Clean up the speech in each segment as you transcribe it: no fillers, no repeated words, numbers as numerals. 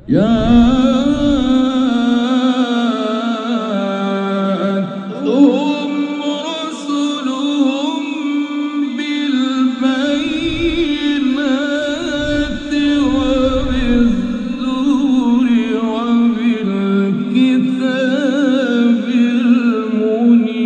جاءتهم رسلهم بالبينات وبالزور وبالكتاب المنير.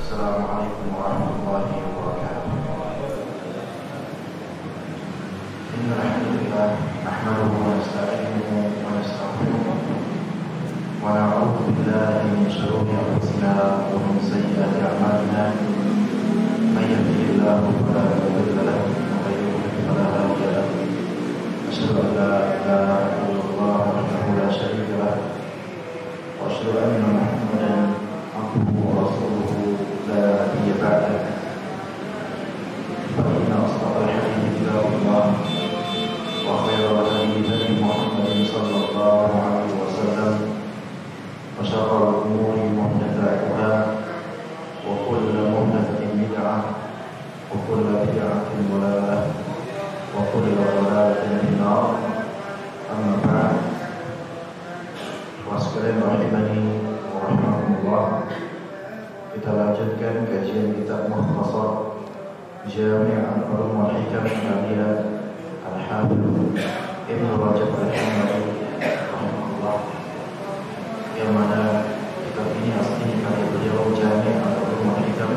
Assalamualaikum warahmatullahi wabarakatuh. Innal hamdalillah nahmaduhu wa nasta'inuhu wa nastaghfiruh wa na'udzu billahi min shururi anfusina wa min sayyiati a'malina. May yahdihillahu fala mudilla lahu wa may yudlil fala hadiya lahu. Asyhadu an la ilaha illallah wahdahu la syarika lahu wa asyhadu anna Muhammadan abduhu wa rasuluhu لا نبي بعده. فإن أصدق الحديث كتاب الله وخير الهدي هدي محمد صلى الله عليه وسلم وشر الأمور محدثاتها وكل محدثة بدعة وكل بدعة ضلالة وكل ضلالة في النار. أما بعد وأسكن رحمني ورحمكم الله. Kita lanjutkan kajian kitab Mukhtasar Jami' al-Ulum wal Hikam karya Al-Hafidz Ibnu Rajab al-Hanbali rahimahullah, yang mana kitab ini aslinya karya beliau Jami' al-Ulum wal Hikam,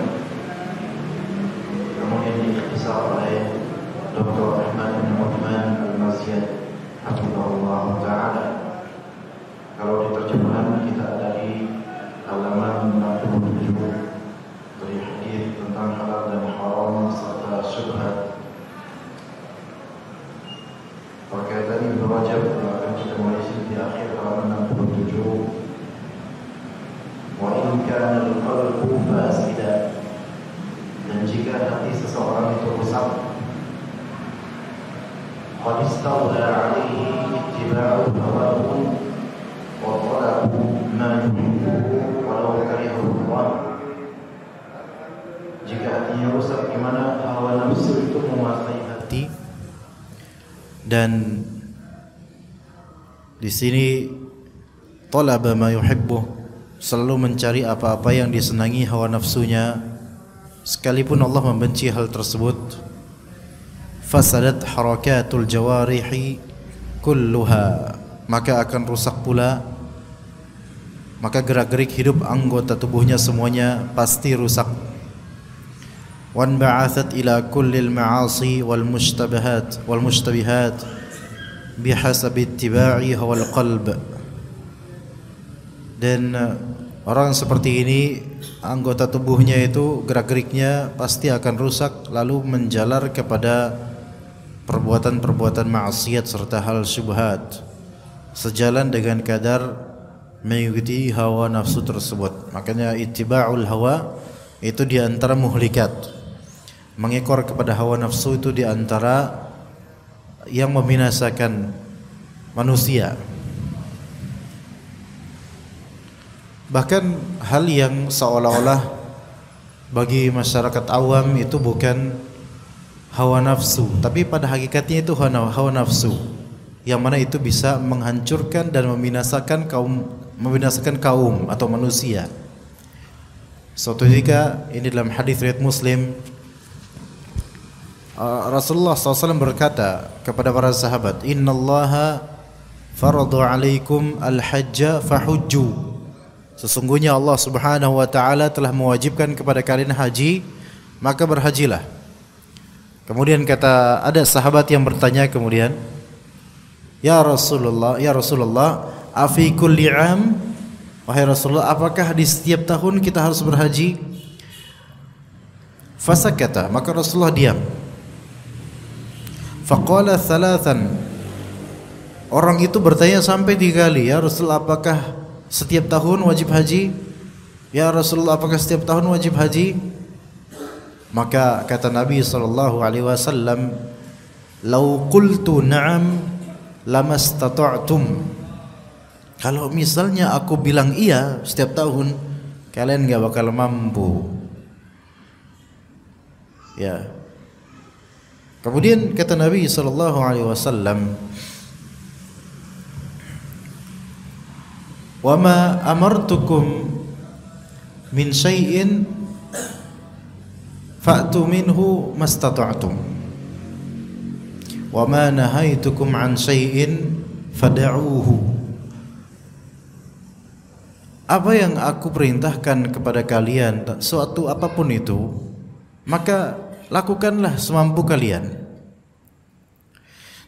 namun ini diikhtisar oleh Dr. Ahmad bin Uthman al-Mazyad hafizahullah ta'ala. Kalau diterjemahkan kita ada di halaman 67 dari hadis tentang halal dan haram serta syubhat. Perkataan Ibnu Rajab yang akan kita mulai di akhir halaman 67. Wa in kana al-qalbu fasida, dan jika hati seseorang itu rusak, qad istawla 'alaihi ittiba'u hawahu wa talabu ma yuhibbu walau karihahu Allah. Jika hatinya rusak, di mana hawa nafsu itu menguasai hati, dan di sini talaba ma yuhibbu, selalu mencari apa-apa yang disenangi hawa nafsunya, sekalipun Allah membenci hal tersebut. Fasadat harakatul jawarihi kulluha, maka akan rusak pula, maka gerak-gerik hidup anggota tubuhnya semuanya pasti rusak. Wan ba'athat ila kullil ma'asi wal mushtabihat bihasabi ittiba'i hawal qalb. Dan orang seperti ini, anggota tubuhnya itu gerak-geriknya pasti akan rusak, lalu menjalar kepada perbuatan-perbuatan maksiat serta hal syubhat, sejalan dengan kadar mengikuti hawa nafsu tersebut. Makanya ittiba'ul hawa itu di antara muhlikat, mengekor kepada hawa nafsu itu di antara yang membinasakan manusia. Bahkan hal yang seolah-olah bagi masyarakat awam itu bukan hawa nafsu, tapi pada hakikatnya itu hawa nafsu, yang mana itu bisa menghancurkan dan membinasakan kaum atau manusia. Suatu ketika, ini dalam hadis riwayat Muslim, Rasulullah SAW berkata kepada para sahabat, Innallaha faradu alaikum al-hajja fahujju. Sesungguhnya Allah Subhanahu wa taala telah mewajibkan kepada kalian haji, maka berhajilah. Kemudian kata, ada sahabat yang bertanya kemudian, Ya Rasulullah, afi kulli am, wahai Rasulullah, apakah di setiap tahun kita harus berhaji? Fasakata, maka Rasulullah diam. Faqala thalathan, orang itu bertanya sampai 3 kali, ya Rasulullah, apakah setiap tahun wajib haji? Ya Rasulullah, apakah setiap tahun wajib haji? Maka kata Nabi SAW, Lau qultu na'am lamastata'tum. Kalau misalnya aku bilang iya setiap tahun, kalian nggak bakal mampu. Ya. Kemudian kata Nabi sallallahu alaihi wasallam, "Wa ma amartukum min syai'in fa'tu minhu mastata'tum. Wa ma nahaitukum an syai'in fada'uhu." Apa yang aku perintahkan kepada kalian, suatu apapun itu, maka lakukanlah semampu kalian.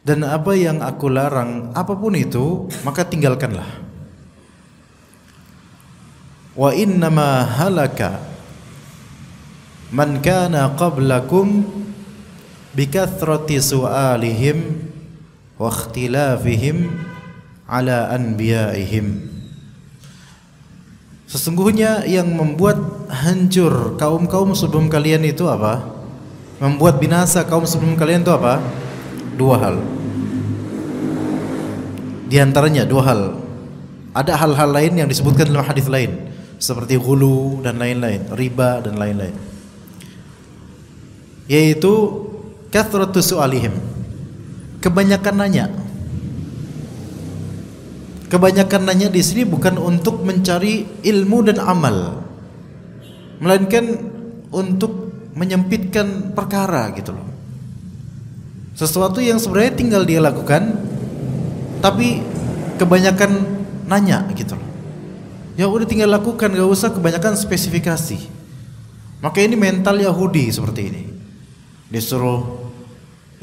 Dan apa yang aku larang, apapun itu, maka tinggalkanlah. Wa innama halaka man kana qablakum bikathrati su'alihim wa ikhtilafihim ala anbiya'ihim. Sesungguhnya yang membuat hancur kaum-kaum sebelum kalian itu apa? Membuat binasa kaum sebelum kalian itu apa? Dua hal. Di antaranya dua hal. Ada hal-hal lain yang disebutkan dalam hadis lain, seperti ghulu dan lain-lain, riba dan lain-lain. Yaitu kathratu su'alihim. Kebanyakan nanya. Kebanyakan nanya di sini bukan untuk mencari ilmu dan amal, melainkan untuk menyempitkan perkara gitu loh. Sesuatu yang sebenarnya tinggal dia lakukan, tapi kebanyakan nanya gitu loh. Ya udah tinggal lakukan, gak usah kebanyakan spesifikasi. Maka ini mental Yahudi seperti ini. Disuruh,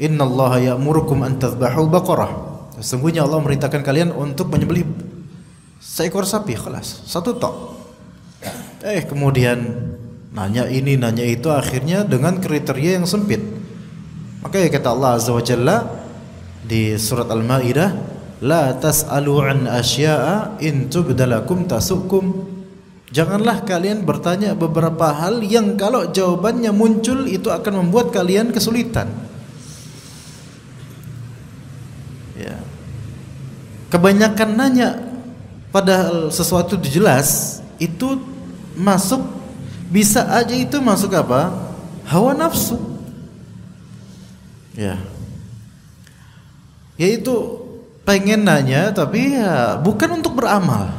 innallaha ya'murukum an tadhbahu baqarah. Sesungguhnya Allah merintahkan kalian untuk menyembelih seekor sapi, kelas satu tok. Kemudian nanya ini, nanya itu, akhirnya dengan kriteria yang sempit. Makanya kata Allah Azza wa Jalla di surat Al-Maidah, la tas'alu an asya'a in tubdalakum tasukum. Janganlah kalian bertanya beberapa hal yang kalau jawabannya muncul itu akan membuat kalian kesulitan. Ya. Kebanyakan nanya padahal sesuatu jelas itu masuk, bisa aja itu masuk apa? Hawa nafsu. Ya. Yaitu pengen nanya tapi ya bukan untuk beramal.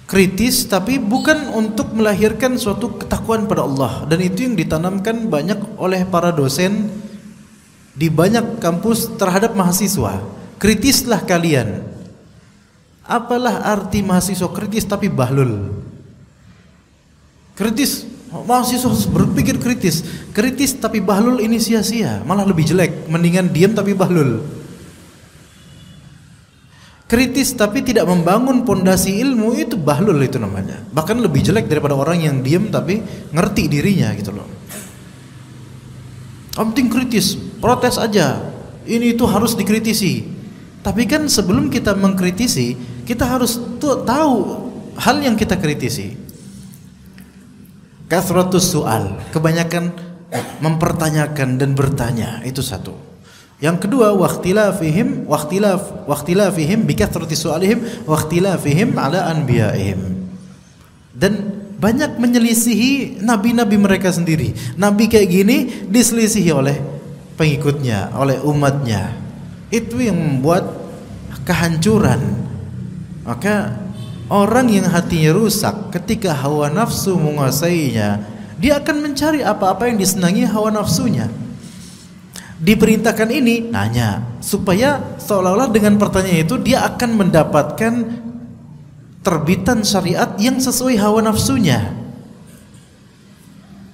Kritis tapi bukan untuk melahirkan suatu ketakwaan pada Allah, dan itu yang ditanamkan banyak oleh para dosen di banyak kampus terhadap mahasiswa. Kritislah kalian. Apalah arti mahasiswa kritis tapi bahlul? Kritis, mahasiswa harus berpikir kritis. Kritis tapi bahlul ini sia-sia, malah lebih jelek. Mendingan diam tapi bahlul. Kritis tapi tidak membangun pondasi ilmu, itu bahlul itu namanya. Bahkan lebih jelek daripada orang yang diam tapi ngerti dirinya gitu loh. Penting kritis, protes aja. Ini itu harus dikritisi. Tapi kan sebelum kita mengkritisi, kita harus tahu hal yang kita kritisi. Kathratus su'al, kebanyakan mempertanyakan dan bertanya, itu satu. Yang kedua, waqtilafihim bikathrati su'alihim waqtilafihim ala anbiya'ihim. Dan banyak menyelisihi nabi-nabi mereka sendiri. Nabi kayak gini diselisihi oleh pengikutnya, oleh umatnya. Itu yang membuat kehancuran. Maka orang yang hatinya rusak ketika hawa nafsu menguasainya, dia akan mencari apa-apa yang disenangi hawa nafsunya. Diperintahkan ini, nanya, supaya seolah-olah dengan pertanyaan itu dia akan mendapatkan terbitan syariat yang sesuai hawa nafsunya.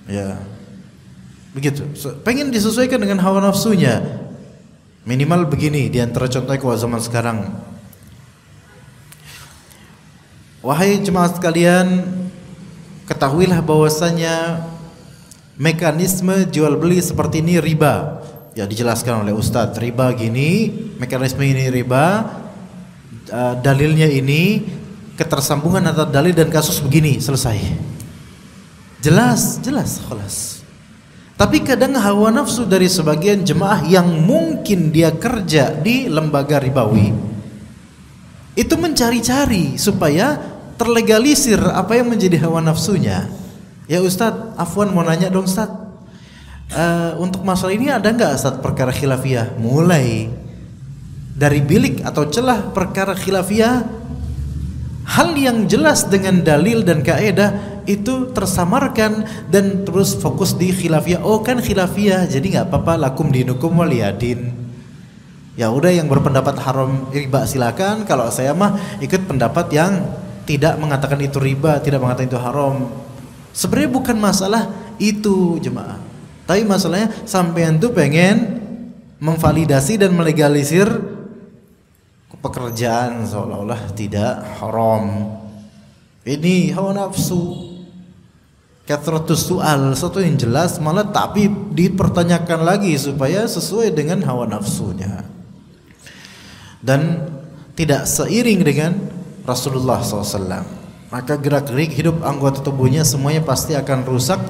Ya, begitu. Pengen disesuaikan dengan hawa nafsunya. Minimal begini, di antara contohnya kalau zaman sekarang. Wahai jemaat sekalian, ketahuilah bahwasanya mekanisme jual beli seperti ini riba. Ya, dijelaskan oleh Ustadz, riba gini, mekanisme ini riba, dalilnya ini, ketersambungan antara dalil dan kasus begini, selesai. Jelas, khalas. Tapi kadang hawa nafsu dari sebagian jemaah yang mungkin dia kerja di lembaga ribawi itu mencari-cari supaya terlegalisir apa yang menjadi hawa nafsunya. Ya Ustadz, afwan mau nanya dong Ustadz, untuk masalah ini ada nggak Ustadz perkara khilafiyah? Mulai dari bilik atau celah perkara khilafiyah, hal yang jelas dengan dalil dan kaidah itu tersamarkan dan terus fokus di khilafiyah. Oh kan khilafiyah, jadi nggak apa-apa, lakum dinukum waliyadin. Ya udah, yang berpendapat haram riba silakan. Kalau saya mah ikut pendapat yang tidak mengatakan itu riba, tidak mengatakan itu haram. Sebenarnya bukan masalah itu jemaah, tapi masalahnya sampean tuh pengen memvalidasi dan melegalisir pekerjaan seolah-olah tidak haram. Ini hawa nafsu. Kathratus soal, satu yang jelas malah tapi dipertanyakan lagi supaya sesuai dengan hawa nafsunya. Dan tidak seiring dengan Rasulullah SAW, maka gerak-gerik hidup anggota tubuhnya semuanya pasti akan rusak,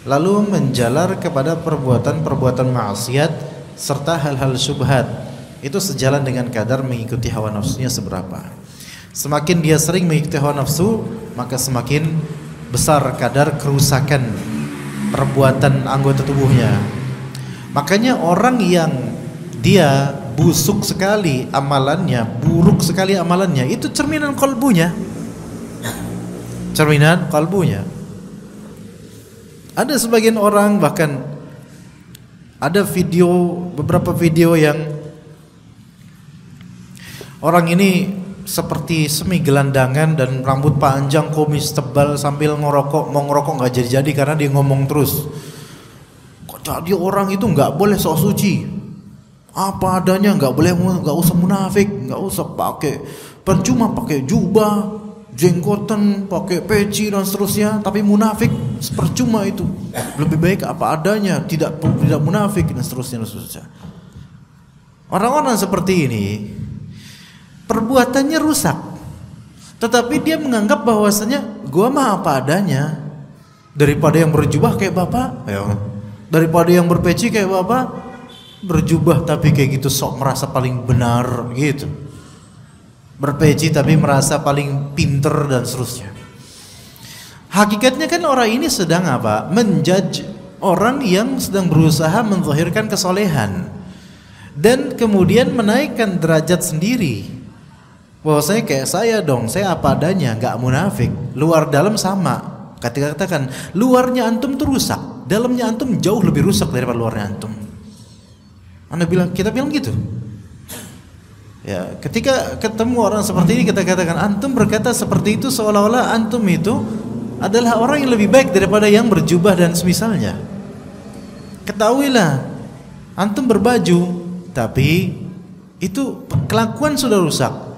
lalu menjalar kepada perbuatan-perbuatan maksiat serta hal-hal syubhat. Itu sejalan dengan kadar mengikuti hawa nafsunya seberapa. Semakin dia sering mengikuti hawa nafsu, maka semakin besar kadar kerusakan perbuatan anggota tubuhnya. Makanya orang yang dia busuk sekali amalannya, buruk sekali amalannya, itu cerminan kalbunya. Cerminan kalbunya. Ada sebagian orang, bahkan ada beberapa video yang orang ini seperti semi gelandangan dan rambut panjang, kumis tebal, sambil mau ngerokok nggak jadi-jadi karena dia ngomong terus. Kok jadi orang itu nggak boleh sok suci, apa adanya, nggak usah munafik, nggak usah pakai, percuma pakai jubah, jenggotan, pakai peci dan seterusnya, tapi munafik percuma itu. Lebih baik apa adanya, tidak munafik dan seterusnya. Orang-orang seperti ini perbuatannya rusak, tetapi dia menganggap bahwasanya gua mah apa adanya, daripada yang berjubah kayak bapak, daripada yang berpeci kayak bapak, berjubah tapi kayak gitu sok merasa paling benar gitu, berpeci tapi merasa paling pinter dan seterusnya. Hakikatnya kan orang ini sedang apa? Menjudge orang yang sedang berusaha menzahirkan kesolehan dan kemudian menaikkan derajat sendiri. Bahwasanya kayak saya dong, saya apa adanya, nggak munafik, luar dalam sama. Katakan luarnya antum tuh rusak, dalamnya antum jauh lebih rusak daripada luarnya antum. Kita bilang gitu. Ya, ketika ketemu orang seperti ini kita katakan antum berkata seperti itu seolah-olah antum itu adalah orang yang lebih baik daripada yang berjubah dan semisalnya. Ketahuilah, antum berbaju, tapi itu kelakuan sudah rusak.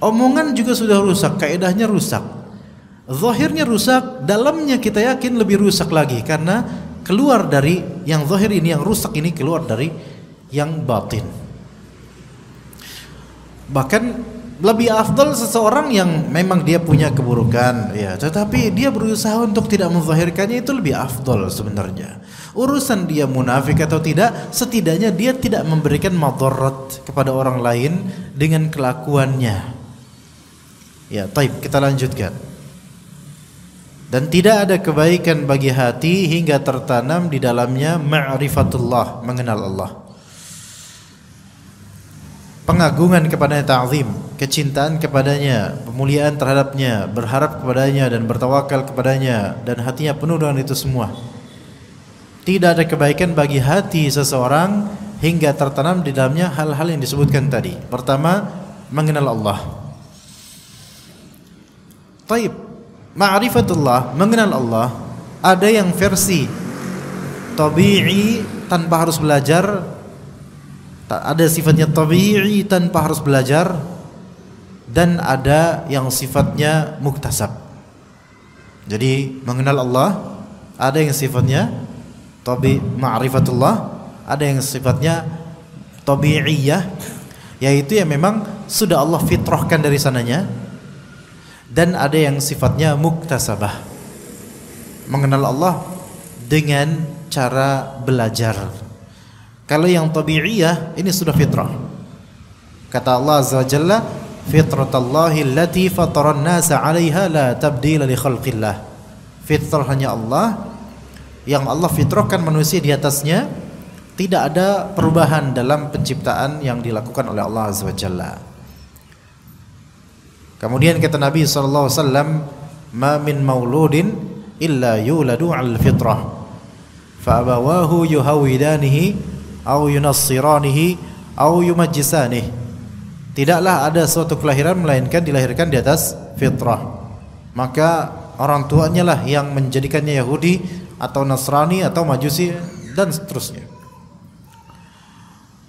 Omongan juga sudah rusak, kaedahnya rusak, zahirnya rusak, dalamnya kita yakin lebih rusak lagi karena keluar dari yang zahir ini, yang rusak ini keluar dari yang batin. Bahkan lebih afdal seseorang yang memang dia punya keburukan, ya, tetapi dia berusaha untuk tidak menzahirkannya, itu lebih afdal sebenarnya. Urusan dia munafik atau tidak, setidaknya dia tidak memberikan madarat kepada orang lain dengan kelakuannya. Ya, taib, kita lanjutkan. Dan tidak ada kebaikan bagi hati hingga tertanam di dalamnya ma'rifatullah, mengenal Allah. Pengagungan kepadanya, ta'zim, kecintaan kepadanya, pemuliaan terhadapnya, berharap kepadanya dan bertawakal kepadanya, dan hatinya penuh dengan itu semua. Tidak ada kebaikan bagi hati seseorang hingga tertanam di dalamnya hal-hal yang disebutkan tadi. Pertama, mengenal Allah. Taib, ma'rifatullah, mengenal Allah, ada yang versi tabi'i tanpa harus belajar, ada sifatnya tabi'i tanpa harus belajar, dan ada yang sifatnya muktasab. Jadi mengenal Allah ada yang sifatnya ma'rifatullah, ada yang sifatnya tabi'iyah, yaitu yang memang sudah Allah fitrahkan dari sananya, dan ada yang sifatnya muktasabah. Mengenal Allah dengan cara belajar. Kalau yang tabi'iyah ini sudah fitrah. Kata Allah Azza wa Jalla, fitratallahi allati fataran nasa 'alaiha la tabdila li khalqillah. Fitrahnya Allah yang Allah fitrahkan manusia di atasnya, tidak ada perubahan dalam penciptaan yang dilakukan oleh Allah Azza wa Jalla. Kemudian kata Nabi sallallahu alaihi wasallam, "Ma min mauludin illa yuladu 'alal fitrah, fa abawahu yuhawidanihi aw yunassiranihi aw yumajjisanihi." Tidaklah ada suatu kelahiran melainkan dilahirkan di atas fitrah. Maka orang tuanya lah yang menjadikannya Yahudi atau Nasrani atau Majusi dan seterusnya.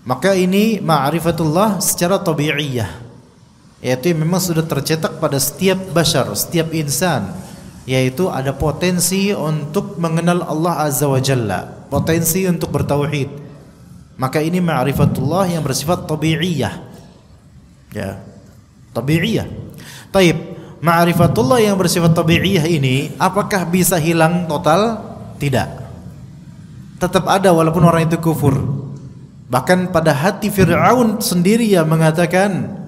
Maka ini ma'rifatullah secara tabi'iyah, yaitu memang sudah tercetak pada setiap bashar, setiap insan, yaitu ada potensi untuk mengenal Allah Azza wa Jalla, potensi untuk bertauhid. Maka ini ma'rifatullah yang bersifat tabi'iyah. Ya, tabi'iyah. Taib, ma'rifatullah yang bersifat tabi'iyah ini apakah bisa hilang total? Tidak. Tetap ada walaupun orang itu kufur. Bahkan pada hati Fir'aun sendiri yang mengatakan,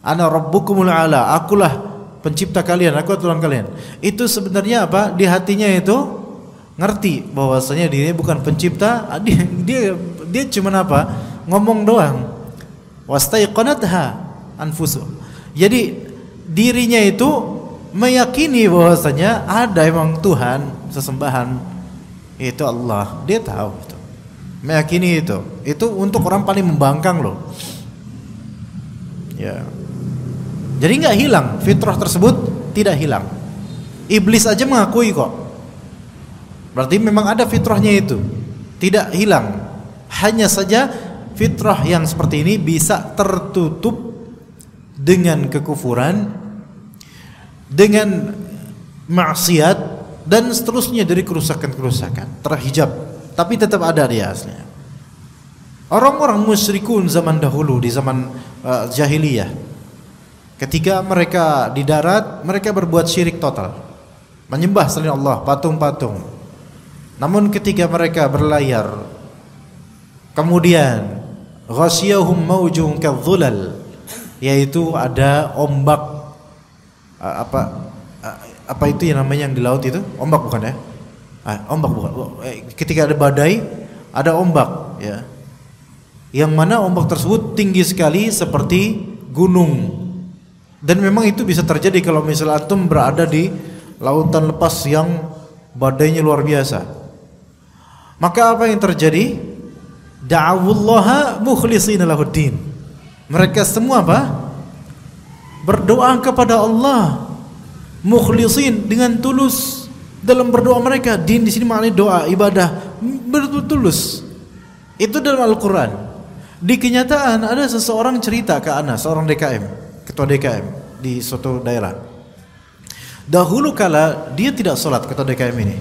"Ana rabbukumul a'la," akulah pencipta kalian, aku Tuhan kalian. Itu sebenarnya apa? Di hatinya itu ngerti bahwasanya dirinya bukan pencipta, dia cuma apa? Ngomong doang. Wastaiqanatha anfusu. Jadi dirinya itu meyakini bahwasanya ada emang Tuhan, sesembahan itu Allah. Dia tahu itu. Meyakini itu. Itu untuk orang paling membangkang loh. Ya. Jadi enggak hilang, fitrah tersebut tidak hilang. Iblis aja mengakui kok. Berarti memang ada fitrahnya itu. Tidak hilang. Hanya saja fitrah yang seperti ini bisa tertutup dengan kekufuran, dengan maksiat dan seterusnya dari kerusakan-kerusakan, terhijab, tapi tetap ada dia aslinya. Orang-orang musyrikun zaman dahulu, di zaman jahiliyah, ketika mereka di darat, mereka berbuat syirik total, menyembah selain Allah, patung-patung. Namun ketika mereka berlayar, kemudian ghasyiyahum mawjun kadzulal, yaitu ada ombak, apa itu yang namanya yang di laut itu? Ombak bukan ya? Ombak bukan. Ketika ada badai, ada ombak, ya. Yang mana ombak tersebut tinggi sekali seperti gunung. Dan memang itu bisa terjadi kalau misalnya antum berada di lautan lepas yang badainya luar biasa. Maka apa yang terjadi? Da'awullaha mukhlishina lahuddin. Mereka semua apa? Berdoa kepada Allah, mukhlisin, dengan tulus dalam berdoa mereka. Din di sini maknanya doa, ibadah, bertulus. Itu dalam Al-Qur'an. Di kenyataan ada seseorang cerita ke ana, seorang DKM, ketua DKM di suatu daerah. Dahulu kala dia tidak sholat, ketua DKM ini.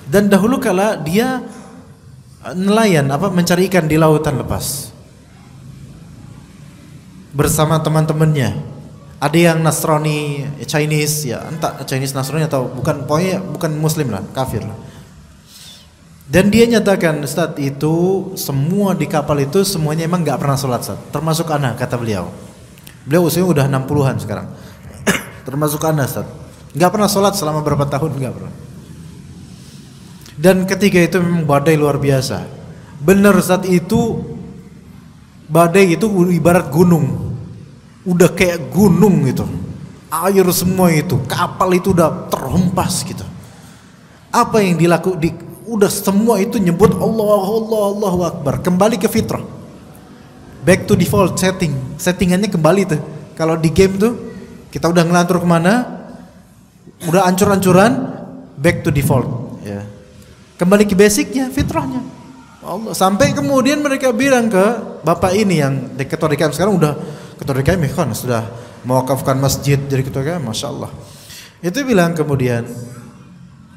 Dan dahulu kala dia nelayan, mencari ikan di lautan lepas bersama teman-temannya. Ada yang Nasrani, Chinese, ya entah Chinese Nasrani atau bukan, pokoknya bukan Muslim lah, kafir lah. Dan dia nyatakan, Ustaz, itu semua di kapal itu semuanya emang nggak pernah sholat, Ustaz. Termasuk anak, kata beliau. Beliau usianya udah 60-an sekarang. Termasuk anak, Ustaz. Nggak pernah sholat selama berapa tahun, nggak pernah. Dan ketika itu memang badai luar biasa. Benar, Ustaz, itu badai itu ibarat gunung. Udah kayak gunung gitu. Air semua itu, kapal itu udah terhempas gitu. Apa yang udah semua itu nyebut Allah, Allah, Allahu Akbar. Kembali ke fitrah. Back to default setting. Settingannya kembali tuh. Kalau di game tuh kita udah ngelantur kemana, udah ancur-ancuran, back to default, ya. Kembali ke basicnya, fitrahnya Allah. Sampai kemudian mereka bilang ke bapak ini yang ketua DKM sekarang, udah ketua DKM kan sudah mewakafkan masjid jadi ketua DKM, Masya Allah. Itu bilang kemudian,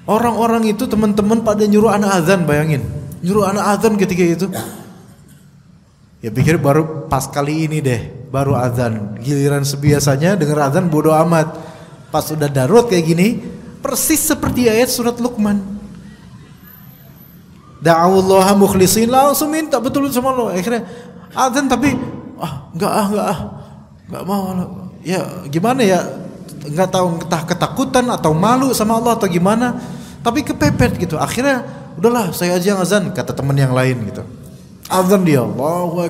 orang-orang itu teman-teman pada nyuruh anak azan, bayangin, nyuruh anak azan ketika itu. Ya pikir baru pas kali ini deh, baru azan. Giliran sebiasanya dengar azan bodoh amat. Pas udah darurat kayak gini, persis seperti ayat surat Luqman. Da'awullaha mukhlisin, langsung minta betul sama Allah. Akhirnya azan tapi enggak mau. Ya gimana ya? Enggak tahu entah ketakutan atau malu sama Allah atau gimana, tapi kepepet gitu. Akhirnya udahlah saya aja yang azan, kata teman yang lain gitu. Azan dia, Allahu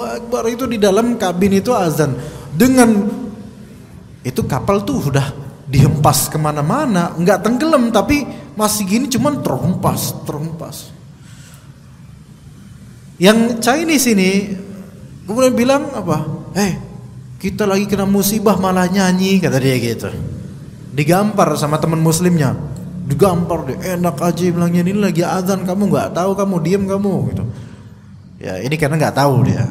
Akbar, itu di dalam kabin itu azan. Dengan itu kapal tuh sudah dihempas kemana-mana, enggak tenggelam tapi masih gini cuman terhempas. Yang Chinese ini kemudian bilang apa? Kita lagi kena musibah malah nyanyi, kata dia gitu. Digampar sama teman muslimnya, digampar dia, enak aja bilangnya ini lagi azan, kamu nggak tahu, kamu diem kamu gitu. Ya ini karena nggak tahu dia.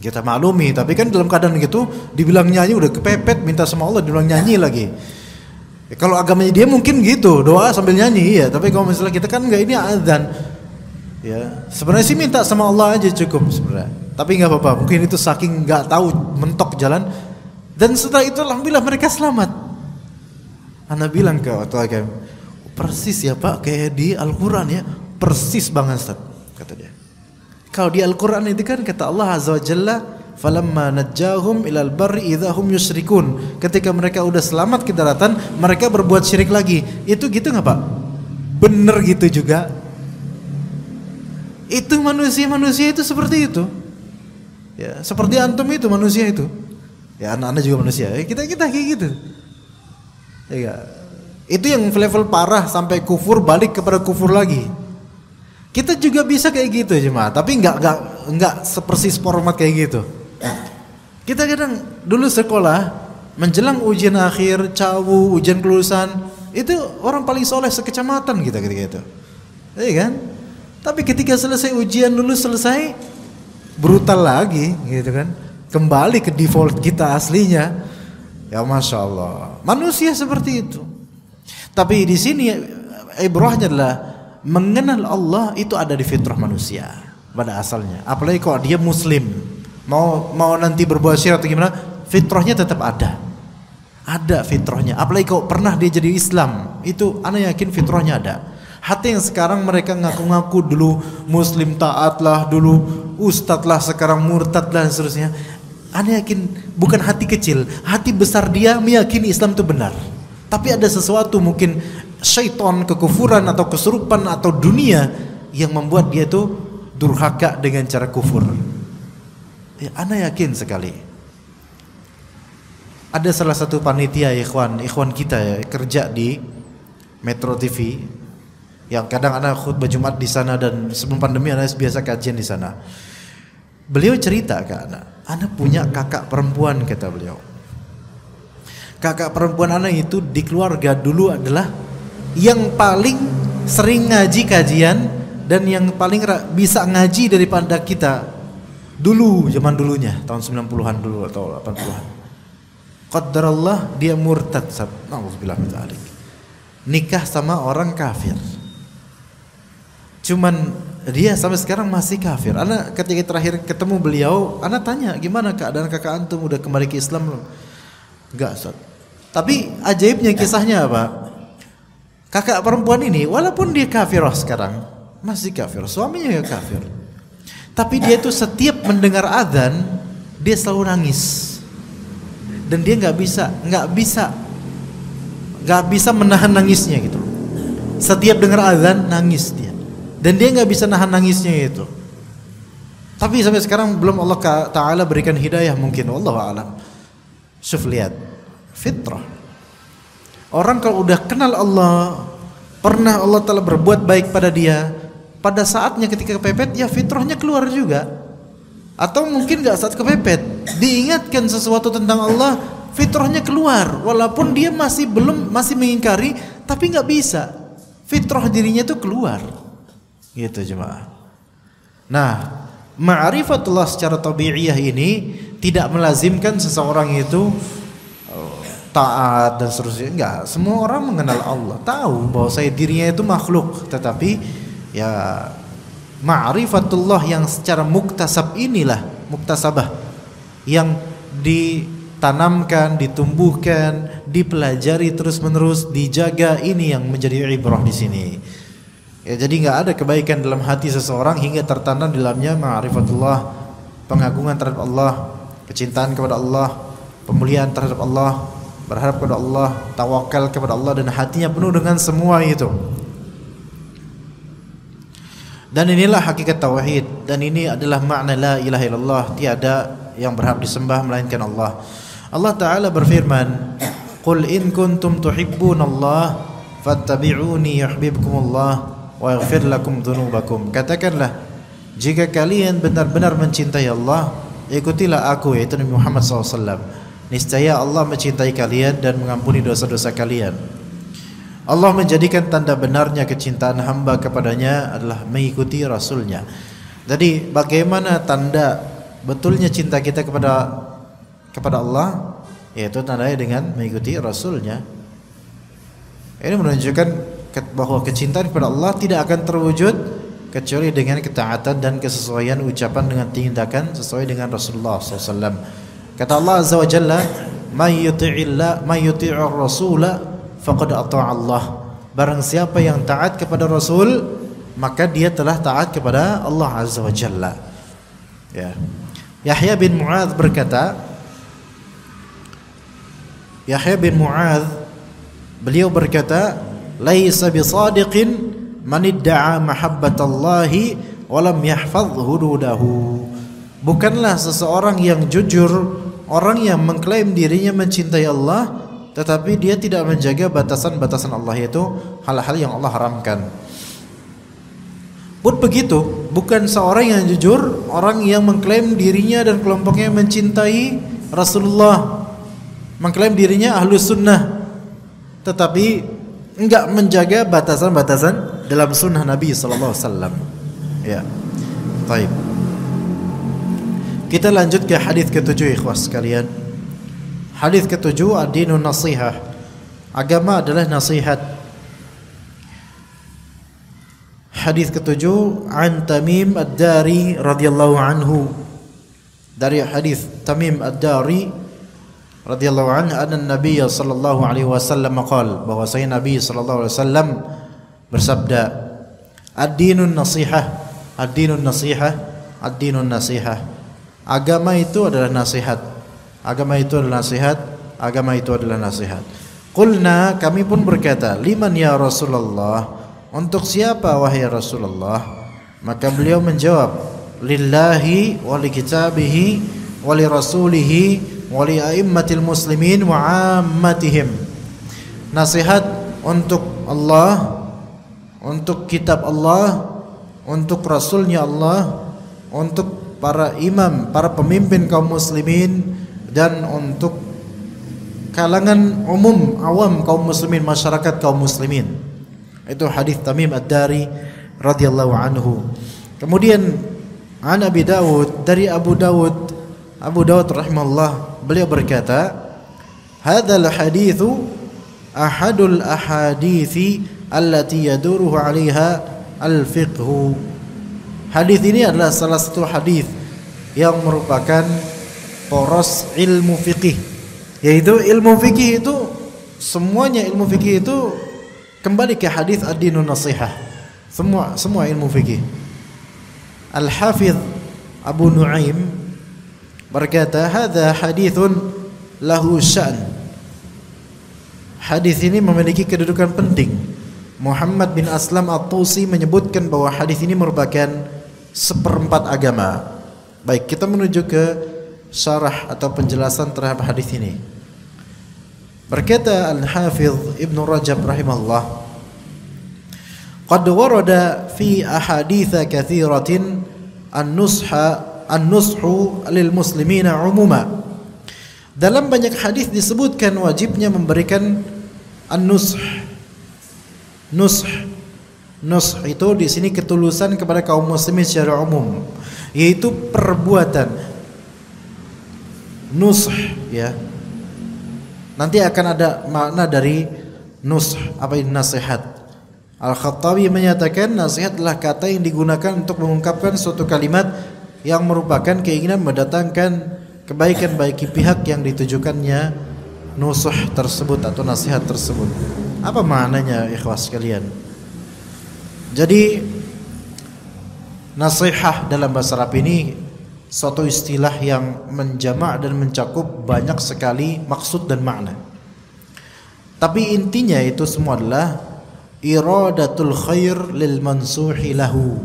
Kita maklumi, tapi kan dalam keadaan gitu dibilang nyanyi udah kepepet, minta sama Allah dibilang nyanyi lagi. Ya, kalau agamanya dia mungkin gitu, doa sambil nyanyi ya, tapi kalau misalnya kita kan nggak, ini azan. Ya, sebenarnya sih minta sama Allah aja cukup sebenarnya. Tapi nggak apa-apa, mungkin itu saking nggak tahu mentok jalan. Dan setelah itu alhamdulillah mereka selamat. Ana bilang ke waktu persis ya Pak, kayak di Al-Quran ya, persis banget Ustaz, kata dia. Kalau di Al-Quran itu kan kata Allah Azza wa Jalla, falamma najjahum ilal barri idza hum yusyrikun. Ketika mereka udah selamat ke daratan, mereka berbuat syirik lagi. Itu gitu nggak Pak? Bener gitu juga. Itu manusia itu seperti itu. Ya, seperti antum itu manusia itu. Ya, anak-anak juga manusia. Kita kayak gitu. Ya, itu yang level parah sampai kufur, balik kepada kufur lagi. Kita juga bisa kayak gitu jemaah, tapi enggak sepersis format kayak gitu. Kita kadang dulu sekolah menjelang ujian akhir, cawu, ujian kelulusan, itu orang paling soleh sekecamatan kita ketika itu. Iya kan? Tapi ketika selesai ujian, lulus selesai, brutal lagi gitu kan. Kembali ke default kita aslinya. Ya Masya Allah, manusia seperti itu. Tapi di sini ibrahnya adalah mengenal Allah itu ada di fitrah manusia pada asalnya. Apalagi kalau dia muslim, mau nanti berbuat syirik atau gimana, fitrahnya tetap ada. Ada fitrahnya. Apalagi kalau pernah dia jadi Islam, itu ana yakin fitrahnya ada. Hati yang sekarang mereka ngaku-ngaku dulu muslim taat lah, dulu ustadz lah, sekarang murtad lah dan seterusnya. Ana yakin bukan hati kecil, hati besar dia meyakini Islam itu benar. Tapi ada sesuatu mungkin syaitan, kekufuran atau kesurupan atau dunia yang membuat dia itu durhaka dengan cara kufur. Ya, ana yakin sekali. Ada salah satu panitia ikhwan kita ya, kerja di Metro TV, yang kadang ana khutbah Jumat di sana dan sebelum pandemi ana biasa kajian di sana. Beliau cerita ke ana punya kakak perempuan, kata beliau. Kakak perempuan ana itu di keluarga dulu adalah yang paling sering ngaji kajian dan yang paling bisa ngaji daripada kita dulu, zaman dulunya tahun 90-an dulu atau 80-an. Qaddarallah dia murtad, na'udzubillah min dzalik. Nikah sama orang kafir. Cuman dia sampai sekarang masih kafir. Ana ketika terakhir ketemu beliau, ana tanya, "Gimana keadaan kakak antum, udah kembali ke Islam belum?" Enggak, Ustaz. Tapi ajaibnya kisahnya apa? Kakak perempuan ini walaupun dia kafirah sekarang, masih kafir, suaminya ya kafir. Tapi dia itu setiap mendengar azan dia selalu nangis. Dan dia nggak bisa menahan nangisnya gitu. Setiap dengar azan nangis dia. Dan dia nggak bisa nahan nangisnya itu. Tapi sampai sekarang belum Allah Ta'ala berikan hidayah mungkin, wallahu a'lam. Syuf, lihat fitrah. Orang kalau udah kenal Allah, pernah Allah Ta'ala berbuat baik pada dia, pada saatnya ketika kepepet ya fitrahnya keluar juga. Atau mungkin gak saat kepepet, diingatkan sesuatu tentang Allah, fitrahnya keluar. Walaupun dia masih mengingkari, tapi gak bisa. Fitrah dirinya itu keluar. Gitu jemaah. Nah, ma'rifatullah secara tabi'iyah ini tidak melazimkan seseorang itu taat dan seterusnya. Enggak, semua orang mengenal Allah, tahu bahwa dirinya itu makhluk, tetapi ya ma'rifatullah yang secara muktasab inilah, muktasabah yang ditanamkan, ditumbuhkan, dipelajari terus-menerus, dijaga, ini yang menjadi ibrah di sini. Ya, jadi nggak ada kebaikan dalam hati seseorang hingga tertanam di dalamnya ma'rifatullah, pengagungan terhadap Allah, kecintaan kepada Allah, pemuliaan terhadap Allah, berharap kepada Allah, tawakal kepada Allah, dan hatinya penuh dengan semua itu. Dan inilah hakikat tauhid, dan ini adalah makna la ilaha illallah, tiada yang berhak disembah melainkan Allah. Allah Ta'ala berfirman, "Qul in kuntum tuhibbunallah fattabi'uni yuhibbukumullah wa yaghfir lakum dzunubakum." Katakanlah, jika kalian benar-benar mencintai Allah, ikutilah aku, yaitu Nabi Muhammad SAW. Niscaya Allah mencintai kalian dan mengampuni dosa-dosa kalian. Allah menjadikan tanda benarnya kecintaan hamba kepadanya adalah mengikuti Rasulnya. Jadi bagaimana tanda betulnya cinta kita kepada Allah? Yaitu tandanya dengan mengikuti Rasulnya. Ini menunjukkan bahwa kecintaan kepada Allah tidak akan terwujud kecuali dengan ketaatan dan kesesuaian ucapan dengan tindakan sesuai dengan Rasulullah SAW. Kata Allah Azza wa Jalla, "May yuti'ir rasula faqad ata'a Allah." Barang siapa yang taat kepada Rasul, maka dia telah taat kepada Allah Azza wa Jalla. Ya. Yahya bin Mu'adz berkata, beliau berkata, "Laisa bisadiqin man idda'a mahabbatallahi wa lam yahfaz hududahu." Bukanlah seseorang yang jujur orang yang mengklaim dirinya mencintai Allah tetapi dia tidak menjaga batasan-batasan Allah, yaitu hal-hal yang Allah haramkan. Pun begitu, bukan seorang yang jujur orang yang mengklaim dirinya dan kelompoknya mencintai Rasulullah, mengklaim dirinya ahlus sunnah, tetapi enggak menjaga batasan-batasan dalam sunnah Nabi sallallahu alaihi wasallam. Ya. Baik. Kita lanjut ke hadis ke-7 ikhwas sekalian. Hadis ke-7, ad-dinun nasihah. Agama adalah nasihat. Hadis ke-7, an Tamim ad-Dari radhiyallahu anhu. Dari hadis Tamim ad-Dari radhiyallahu anhu, anna Nabi sallallahu alaihi wasallam qala, bahwasanya Nabi sallallahu alaihi wasallam bersabda, ad-dinun nasihah, ad-dinun nasihah, ad-dinun nasihah. Agama itu adalah nasihat. Agama itu adalah nasihat. Agama itu adalah nasihat. Qulna, kami pun berkata, liman ya Rasulullah, untuk siapa wahai Rasulullah? Maka beliau menjawab, lillahi wa li kitabihi wa li rasulihi wa li a'immatil muslimin wa 'ammatihim. Nasihat untuk Allah, untuk kitab Allah, untuk rasulnya Allah, untuk para imam, para pemimpin kaum muslimin, dan untuk kalangan umum awam kaum muslimin, masyarakat kaum muslimin. Itu hadis Tamim ad-Dari radhiyallahu anhu. Kemudian an Abi Dawud, dari Abu Dawud rahimahullah, beliau berkata, hadzal haditsu ahadul ahadithi allati yaduruhu 'alaiha al-fiqhu. Hadis ini adalah salah satu hadis yang merupakan poros ilmu fikih, yaitu ilmu fikih itu semuanya, ilmu fikih itu kembali ke hadis ad-dinun nasihah. Semua ilmu fikih. Al-Hafidz Abu Nuaim berkata, hadza haditsun lahu sya'n. Hadis ini memiliki kedudukan penting. Muhammad bin Aslam At-Tusi menyebutkan bahwa hadis ini merupakan seperempat agama. Baik, kita menuju ke syarah atau penjelasan terhadap hadis ini. Berkata Al-Hafidz Ibnu Rajab rahimahullah, qad warada fi ahaditsa katsiratin an-nushu lil muslimina umuma. Dalam banyak hadis disebutkan wajibnya memberikan an-nush. Nush itu di sini ketulusan kepada kaum muslimin secara umum, yaitu perbuatan. Nush, ya. Nanti akan ada makna dari nush, apa ini nasihat. Al-Khattabi menyatakan nasihat adalah kata yang digunakan untuk mengungkapkan suatu kalimat yang merupakan keinginan mendatangkan kebaikan bagi pihak yang ditujukannya nusuh tersebut atau nasihat tersebut. Apa maknanya ikhwas sekalian? Jadi nasihat dalam bahasa Arab ini suatu istilah yang menjamak dan mencakup banyak sekali maksud dan makna. Tapi intinya itu semua adalah iradatul khair lil mansuhi lahu.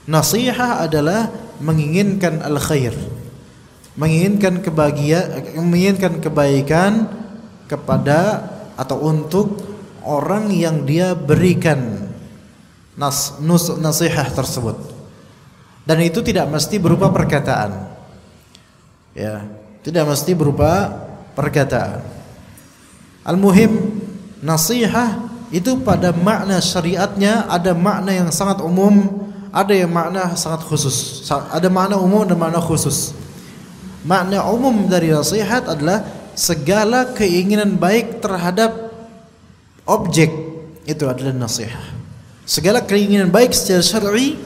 Nasihat adalah menginginkan al-khair, menginginkan kebahagiaan, menginginkan kebaikan kepada atau untuk orang yang dia berikan nasihat tersebut. Dan itu tidak mesti berupa perkataan. Ya, tidak mesti berupa perkataan. Al-muhim, nasihat itu pada makna syariatnya ada makna yang sangat umum, ada yang makna sangat khusus. Ada makna umum dan makna khusus. Makna umum dari nasihat adalah segala keinginan baik terhadap objek, itu adalah nasihat. Segala keinginan baik secara syar'i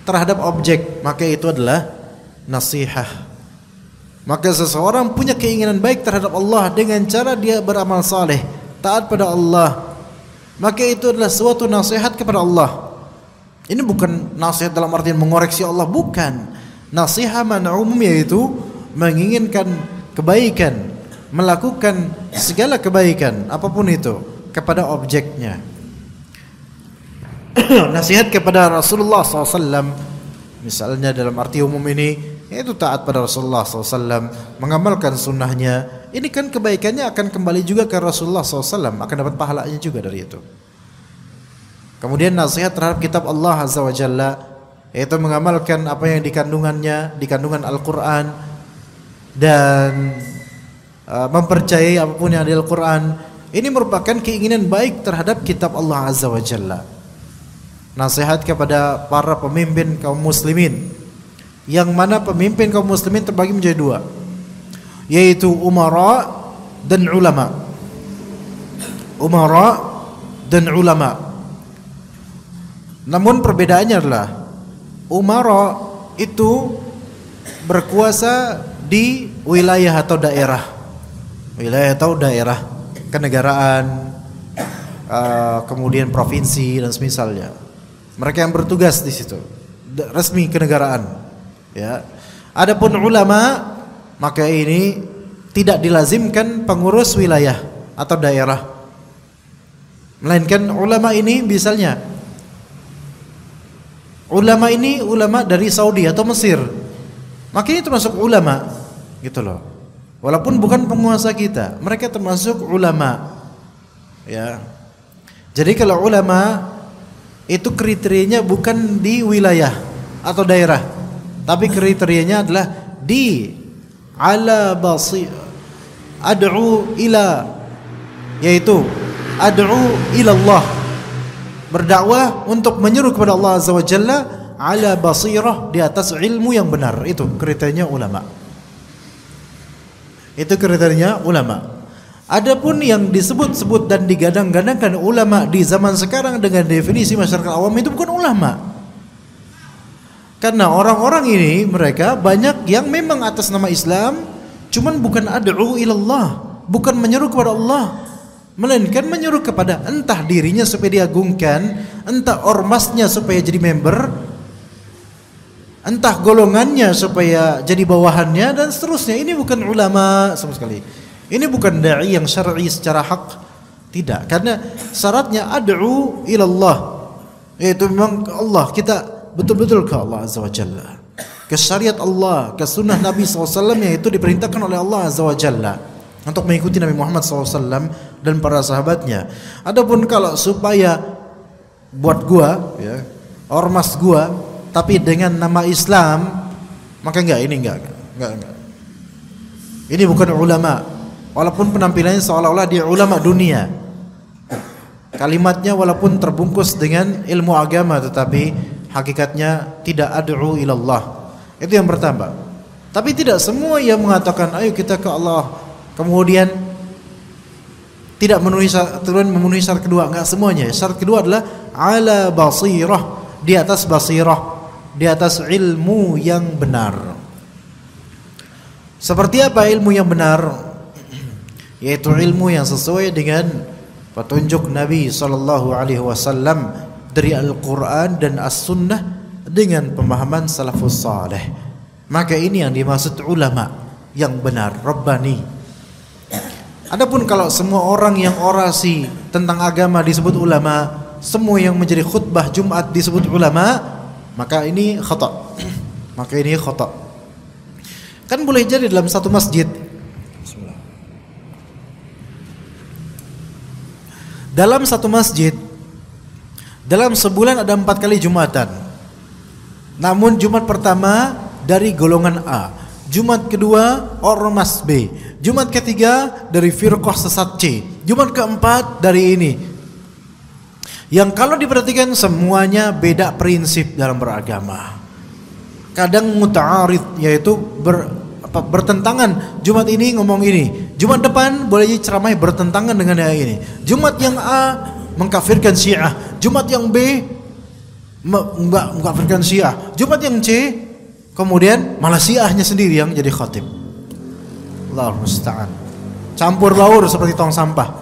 terhadap objek, maka itu adalah nasihat. Maka seseorang punya keinginan baik terhadap Allah dengan cara dia beramal saleh, taat pada Allah, maka itu adalah suatu nasihat kepada Allah. Ini bukan nasihat dalam artian mengoreksi Allah, bukan. Nasihat makna umum yaitu menginginkan kebaikan, melakukan segala kebaikan apapun itu kepada objeknya. Nasihat kepada Rasulullah SAW misalnya dalam arti umum ini, yaitu taat pada Rasulullah SAW, mengamalkan sunnahnya. Ini kan kebaikannya akan kembali juga ke Rasulullah SAW, akan dapat pahalanya juga dari itu. Kemudian nasihat terhadap kitab Allah Azza wa Jalla, yaitu mengamalkan apa yang dikandungannya, di kandungan Al-Quran, dan mempercayai apapun yang ada di Al-Quran. Ini merupakan keinginan baik terhadap kitab Allah Azza wa Jalla. Nasihat kepada para pemimpin kaum muslimin, yang mana pemimpin kaum muslimin terbagi menjadi dua, yaitu umara dan ulama. Umara dan ulama. Namun perbedaannya adalah umara itu berkuasa di wilayah atau daerah. Wilayah atau daerah, kenegaraan, kemudian provinsi dan semisalnya. Mereka yang bertugas di situ, resmi kenegaraan. Ya. Adapun ulama, maka ini tidak dilazimkan pengurus wilayah atau daerah, melainkan ulama ini misalnya, ulama ini ulama dari Saudi atau Mesir, maka ini termasuk ulama, gitu loh. Walaupun bukan penguasa kita, mereka termasuk ulama. Ya. Jadi kalau ulama itu kriterianya bukan di wilayah atau daerah, tapi kriterianya adalah di ala basir, ad'u ila, yaitu ad'u ila Allah, berdakwah untuk menyeru kepada Allah Azza wa Jalla ala basirah, di atas ilmu yang benar. Itu kriterianya ulama. Itu kriterianya ulama. Adapun yang disebut-sebut dan digadang-gadangkan ulama di zaman sekarang dengan definisi masyarakat awam, itu bukan ulama. Karena orang-orang ini mereka banyak yang memang atas nama Islam, cuman bukan ad'u ilallah, bukan menyeru kepada Allah, melainkan menyeru kepada entah dirinya supaya diagungkan, entah ormasnya supaya jadi member, entah golongannya supaya jadi bawahannya, dan seterusnya. Ini bukan ulama sama sekali. Ini bukan da'i yang syar'i secara hak, tidak. Karena syaratnya ad'u ilallah, yaitu memang ke Allah, kita betul-betul ke Allah Azza wa Jalla, ke syariat Allah, ke sunnah Nabi SAW yang itu diperintahkan oleh Allah Azza wa Jalla, untuk mengikuti Nabi Muhammad SAW dan para sahabatnya. Adapun kalau supaya buat gua, ya, ormas gua, tapi dengan nama Islam, maka enggak. Ini bukan ulama. Walaupun penampilannya seolah-olah dia ulama dunia, kalimatnya walaupun terbungkus dengan ilmu agama, tetapi hakikatnya tidak ad'u ilallah. Itu yang pertama. Tapi tidak semua yang mengatakan ayo kita ke Allah kemudian tidak memenuhi syarat kedua. Enggak semuanya. Syarat kedua adalah ala basirah, di atas basirah, di atas ilmu yang benar. Seperti apa ilmu yang benar? Yaitu ilmu yang sesuai dengan petunjuk Nabi SAW dari Al-Quran dan As-Sunnah dengan pemahaman salafus saleh. Maka ini yang dimaksud ulama yang benar, Rabbani. Adapun kalau semua orang yang orasi tentang agama disebut ulama, semua yang menjadi khutbah Jumat disebut ulama, maka ini khata. Maka ini khata. Kan boleh jadi dalam satu masjid, dalam satu masjid, dalam sebulan ada 4 kali Jumatan. Namun Jumat pertama dari golongan A, Jumat kedua ormas B, Jumat ketiga dari firqah sesat C, Jumat keempat dari ini. Yang kalau diperhatikan semuanya beda prinsip dalam beragama. Kadang muta'arid, yaitu bertentangan. Jumat ini ngomong ini, Jumat depan boleh jadi ceramah bertentangan dengan yang ini. Jumat yang A mengkafirkan Syiah, Jumat yang B mengkafirkan Syiah, Jumat yang C kemudian malah Syiahnya sendiri yang jadi khatib. Allahul musta'an. Campur baur seperti tong sampah.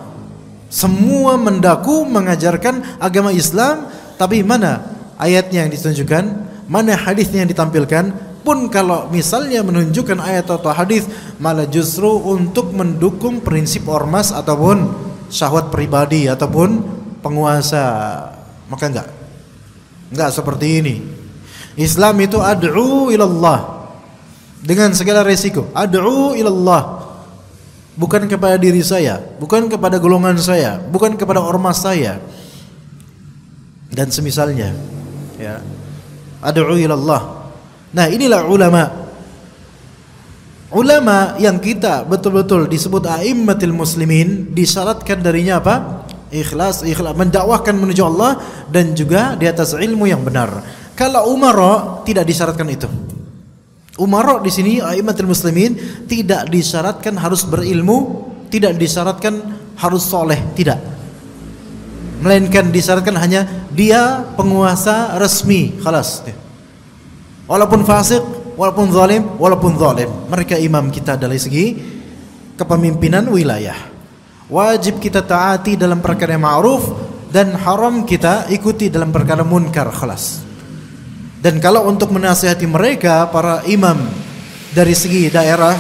Semua mendaku mengajarkan agama Islam, tapi mana ayatnya yang ditunjukkan, mana hadisnya yang ditampilkan. Pun kalau misalnya menunjukkan ayat atau hadis, malah justru untuk mendukung prinsip ormas ataupun syahwat pribadi ataupun penguasa. Maka enggak seperti ini. Islam itu ad'u ilallah dengan segala resiko. Ad'u ilallah, bukan kepada diri saya, bukan kepada golongan saya, bukan kepada ormas saya dan semisalnya, ya. Ad'u ilallah. Nah, inilah ulama. Ulama yang kita betul-betul disebut a'immatul muslimin, disyaratkan darinya apa? Ikhlas, mendakwahkan menuju Allah dan juga di atas ilmu yang benar. Kalau umara tidak disyaratkan itu. Umara di sini a'immatul muslimin tidak disyaratkan harus berilmu, tidak disyaratkan harus soleh, tidak. Melainkan disyaratkan hanya dia penguasa resmi, khalas. Walaupun fasik, walaupun zalim, mereka imam kita dari segi kepemimpinan wilayah. Wajib kita taati dalam perkara yang ma'ruf dan haram kita ikuti dalam perkara munkar, khalas. Dan kalau untuk menasihati mereka para imam dari segi daerah,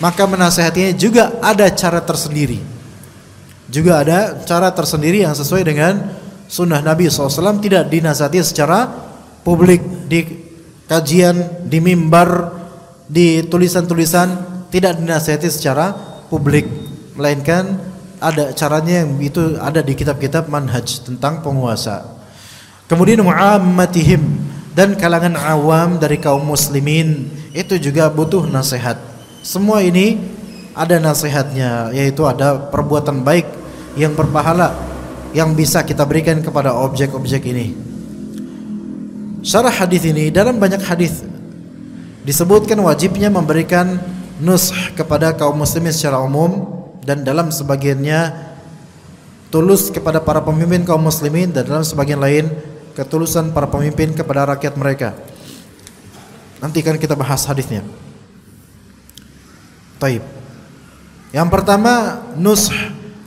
maka menasihatinya juga ada cara tersendiri. Juga ada cara tersendiri yang sesuai dengan sunnah Nabi SAW. Tidak dinasihati secara publik di kajian, di mimbar, di tulisan-tulisan, tidak dinasihati secara publik, melainkan ada caranya yang itu ada di kitab-kitab manhaj tentang penguasa. Kemudian mu'ammatihim, dan kalangan awam dari kaum muslimin itu juga butuh nasihat. Semua ini ada nasihatnya, yaitu ada perbuatan baik yang berpahala yang bisa kita berikan kepada objek-objek ini. Syarah hadis ini, dalam banyak hadis disebutkan wajibnya memberikan nush kepada kaum muslimin secara umum, dan dalam sebagiannya tulus kepada para pemimpin kaum muslimin, dan dalam sebagian lain ketulusan para pemimpin kepada rakyat mereka. Nanti kan kita bahas hadisnya. Taib. Yang pertama, nush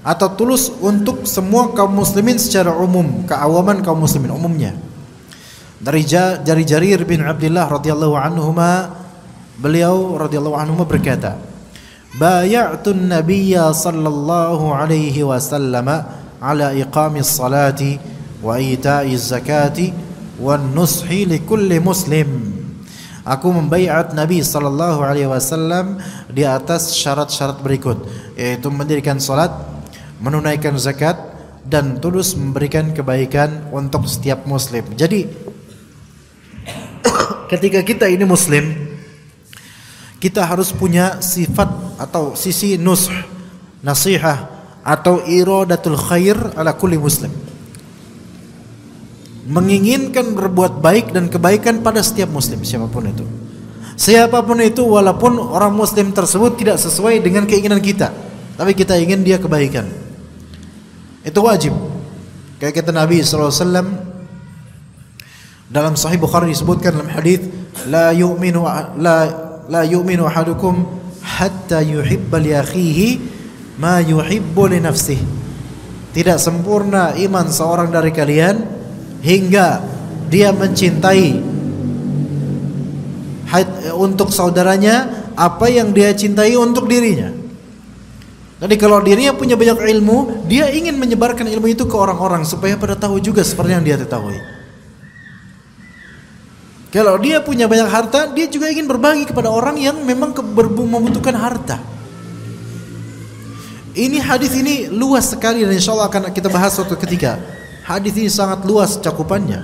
atau tulus untuk semua kaum muslimin secara umum, keawaman kaum muslimin umumnya. Dari Jarir bin Abdullah radhiyallahu anhuma, beliau radhiyallahu anhuma berkata, "Bay'atun nabiyya sallallahu alaihi wasallam ala iqamis salati wa ita'iz zakati wan nushi likulli muslim." Aku membaiat Nabi sallallahu alaihi wasallam di atas syarat-syarat berikut, yaitu mendirikan salat, menunaikan zakat, dan tulus memberikan kebaikan untuk setiap muslim. Jadi ketika kita ini muslim, kita harus punya sifat atau sisi nush, nasihah atau iradatul khair ala kulli muslim. Menginginkan berbuat baik dan kebaikan pada setiap muslim, siapapun itu. Siapapun itu, walaupun orang muslim tersebut tidak sesuai dengan keinginan kita, tapi kita ingin dia kebaikan. Itu wajib. Kayak kata Nabi SAW dalam Sahih Bukhari disebutkan dalam hadis, la yu'minu ahadukum hatta yuhibba li akhihi ma yuhibbu li nafsihi. Tidak sempurna iman seorang dari kalian hingga dia mencintai untuk saudaranya apa yang dia cintai untuk dirinya. Jadi kalau dirinya punya banyak ilmu, dia ingin menyebarkan ilmu itu ke orang-orang supaya pada tahu juga seperti yang dia ketahui. Kalau dia punya banyak harta, dia juga ingin berbagi kepada orang yang memang membutuhkan harta. Ini hadis ini luas sekali dan insya Allah akan kita bahas suatu ketika. Hadis ini sangat luas cakupannya.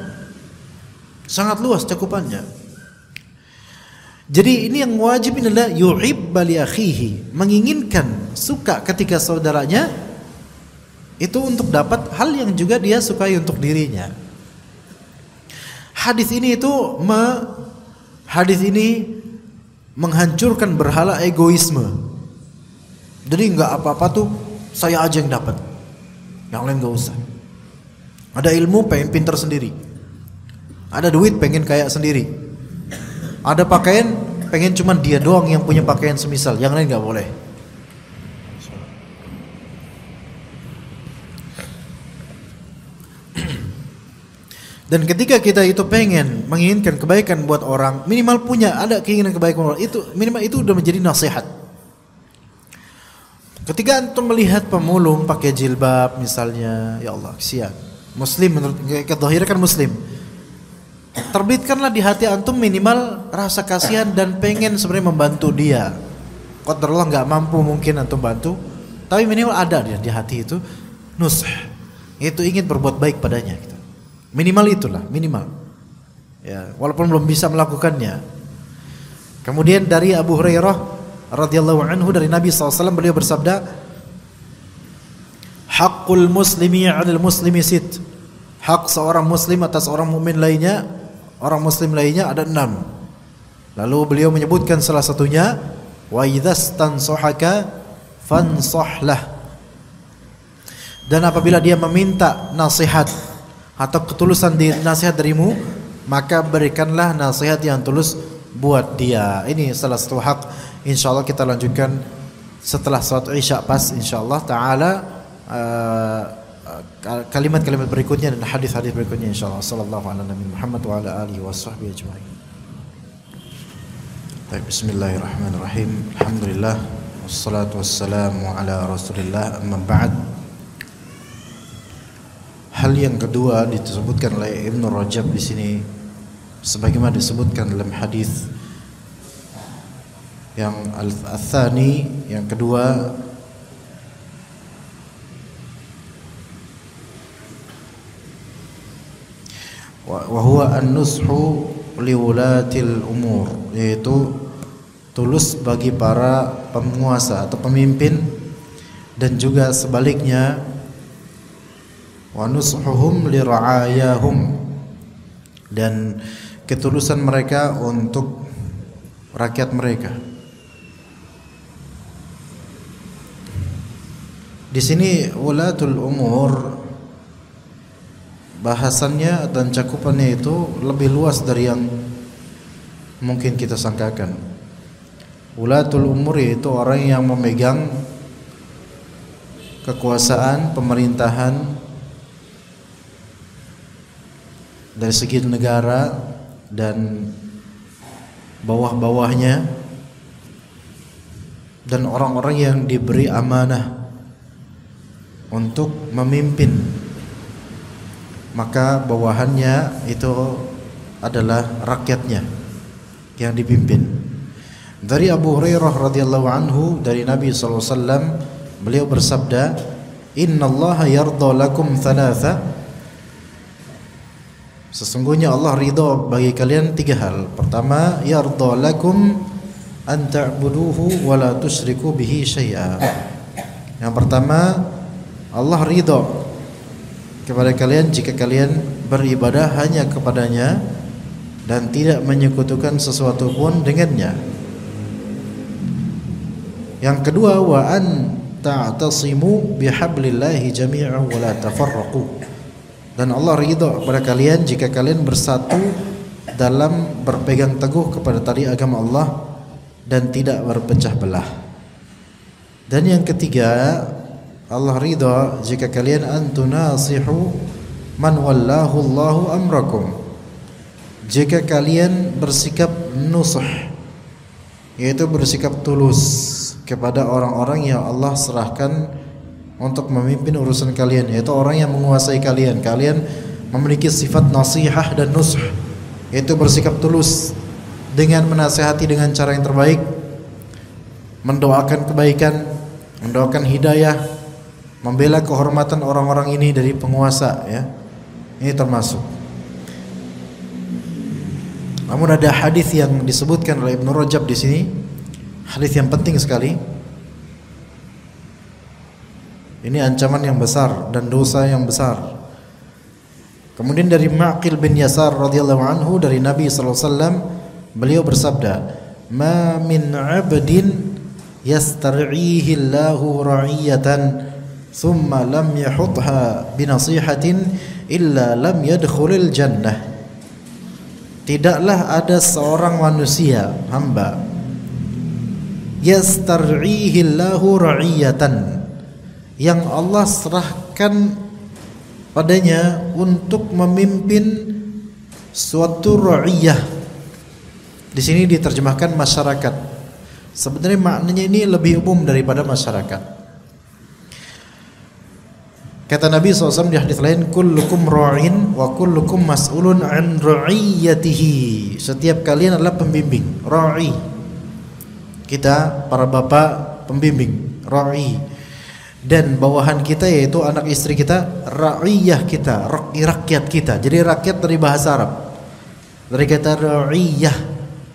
Sangat luas cakupannya. Jadi ini yang wajib adalah yuhibba li akhihi, menginginkan, suka ketika saudaranya itu untuk dapat hal yang juga dia sukai untuk dirinya. Hadis ini menghancurkan berhala egoisme. Jadi enggak apa-apa tuh saya aja yang dapat, yang lain enggak usah. Ada ilmu pengen pintar sendiri, ada duit pengen kaya sendiri. Ada pakaian, pengen cuman dia doang yang punya pakaian semisal, yang lain gak boleh. Dan ketika kita itu pengen menginginkan kebaikan buat orang, minimal punya ada keinginan kebaikan buat orang, itu minimal itu udah menjadi nasihat. Ketika antum melihat pemulung pakai jilbab misalnya, ya Allah kesian, muslim menurut zahir kan muslim, terbitkanlah di hati antum minimal rasa kasihan dan pengen sebenarnya membantu dia. Qadarullah nggak mampu mungkin antum bantu, tapi minimal ada di hati itu nush, itu ingin berbuat baik padanya gitu. Minimal itulah, minimal. Ya, walaupun belum bisa melakukannya. Kemudian dari Abu Hurairah radhiyallahu anhu dari Nabi SAW beliau bersabda, haqqul muslimi 'alal muslimi sit. Hak seorang muslim atas orang mukmin lainnya, orang muslim lainnya ada 6. Lalu beliau menyebutkan salah satunya, wa idzastanshahaka fansahlah. Dan apabila dia meminta nasihat atau ketulusan nasihat darimu, maka berikanlah nasihat yang tulus buat dia. Ini salah satu hak. Insyaallah kita lanjutkan setelah salat Isya pas insyaallah taala kalimat-kalimat berikutnya dan hadis-hadis berikutnya insyaallah. Sallallahu alaihi Nabi Muhammad wa ala alihi washabbihi ajma'in. Baik, bismillahirrahmanirrahim. Alhamdulillah wassalatu wassalamu ala Rasulillah, amma ba'd. Hal yang kedua disebutkan oleh Ibnu Rajab di sini sebagaimana disebutkan dalam hadis yang al-tsani, yang kedua, wa huwa an-nushu liwulatil umur, yaitu tulus bagi para penguasa atau pemimpin, dan juga sebaliknya wa nushuhum lira'ayahum, dan ketulusan mereka untuk rakyat mereka. Di sini wulatul umur bahasannya dan cakupannya itu lebih luas dari yang mungkin kita sangkakan. Wulatul umur yaitu orang yang memegang kekuasaan pemerintahan dari segi negara dan bawah-bawahnya, dan orang-orang yang diberi amanah untuk memimpin, maka bawahannya itu adalah rakyatnya yang dipimpin. Dari Abu Hurairah radhiyallahu anhu dari Nabi sallallahu alaihi wasallam, beliau bersabda, innallaha yardha lakum thalatha, sesungguhnya Allah ridha bagi kalian 3 hal. Pertama, yardha lakum an ta'buduhu wa la tusyriku bihi syai'a. Yang pertama, Allah ridha kepada kalian jika kalian beribadah hanya kepadanya dan tidak menyekutukan sesuatu pun dengannya. Yang kedua, wa an ta'tasimu bihablillahi jami'an wa la tafarraqu, dan Allah ridha kepada kalian jika kalian bersatu dalam berpegang teguh kepada tali agama Allah dan tidak berpecah belah. Dan yang ketiga, Allah ridha jika kalian antunasihu man wallahu Allahu amrakum, jika kalian bersikap nusuh, yaitu bersikap tulus kepada orang-orang yang Allah serahkan untuk memimpin urusan kalian, yaitu orang yang menguasai kalian. Kalian memiliki sifat nasihah dan nusuh, yaitu bersikap tulus dengan menasihati dengan cara yang terbaik, mendoakan kebaikan, mendoakan hidayah, membela kehormatan orang-orang ini dari penguasa, ya. Ini termasuk. Namun ada hadis yang disebutkan oleh Ibnu Rajab di sini, hadis yang penting sekali. Ini ancaman yang besar dan dosa yang besar. Kemudian dari Ma'qil bin Yasar radhiyallahu anhu, dari Nabi sallallahu alaihi wasallam, beliau bersabda, "Ma min 'abdin yastar'ihi Allahu ra'iyatan thumma lam yahutha binasihatin illa lam yadkhulil jannah." Tidaklah ada seorang manusia, hamba, yastar'ihi Allahu ra'iyatan, yang Allah serahkan padanya untuk memimpin suatu ra'iyah. Di sini diterjemahkan masyarakat. Sebenarnya maknanya ini lebih umum daripada masyarakat. Kata Nabi SAW di hadis lain, kullukum ra'in wa kullukum mas'ulun an ra'iyatihi. Setiap kalian adalah pembimbing, ra'i. Kita para bapak pembimbing, ra'i. Dan bawahan kita yaitu anak istri kita, ra'iyah kita, rakyat kita. Jadi rakyat dari bahasa Arab, dari kata ra'iyah,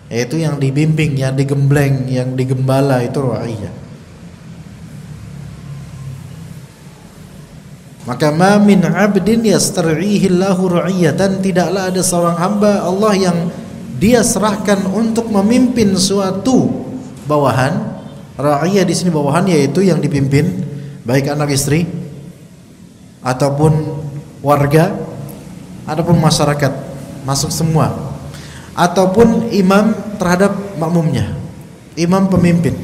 yaitu yang dibimbing, yang digembleng, yang digembala, itu ra'iyah. Maka ma min 'abdin yastar'ihi Allahu ra'iyatan, tidaklah ada seorang hamba Allah yang dia serahkan untuk memimpin suatu bawahan. Ra'iyah di sini bawahan, yaitu yang dipimpin, baik anak istri ataupun warga ataupun masyarakat, masuk semua, ataupun imam terhadap makmumnya, imam pemimpin,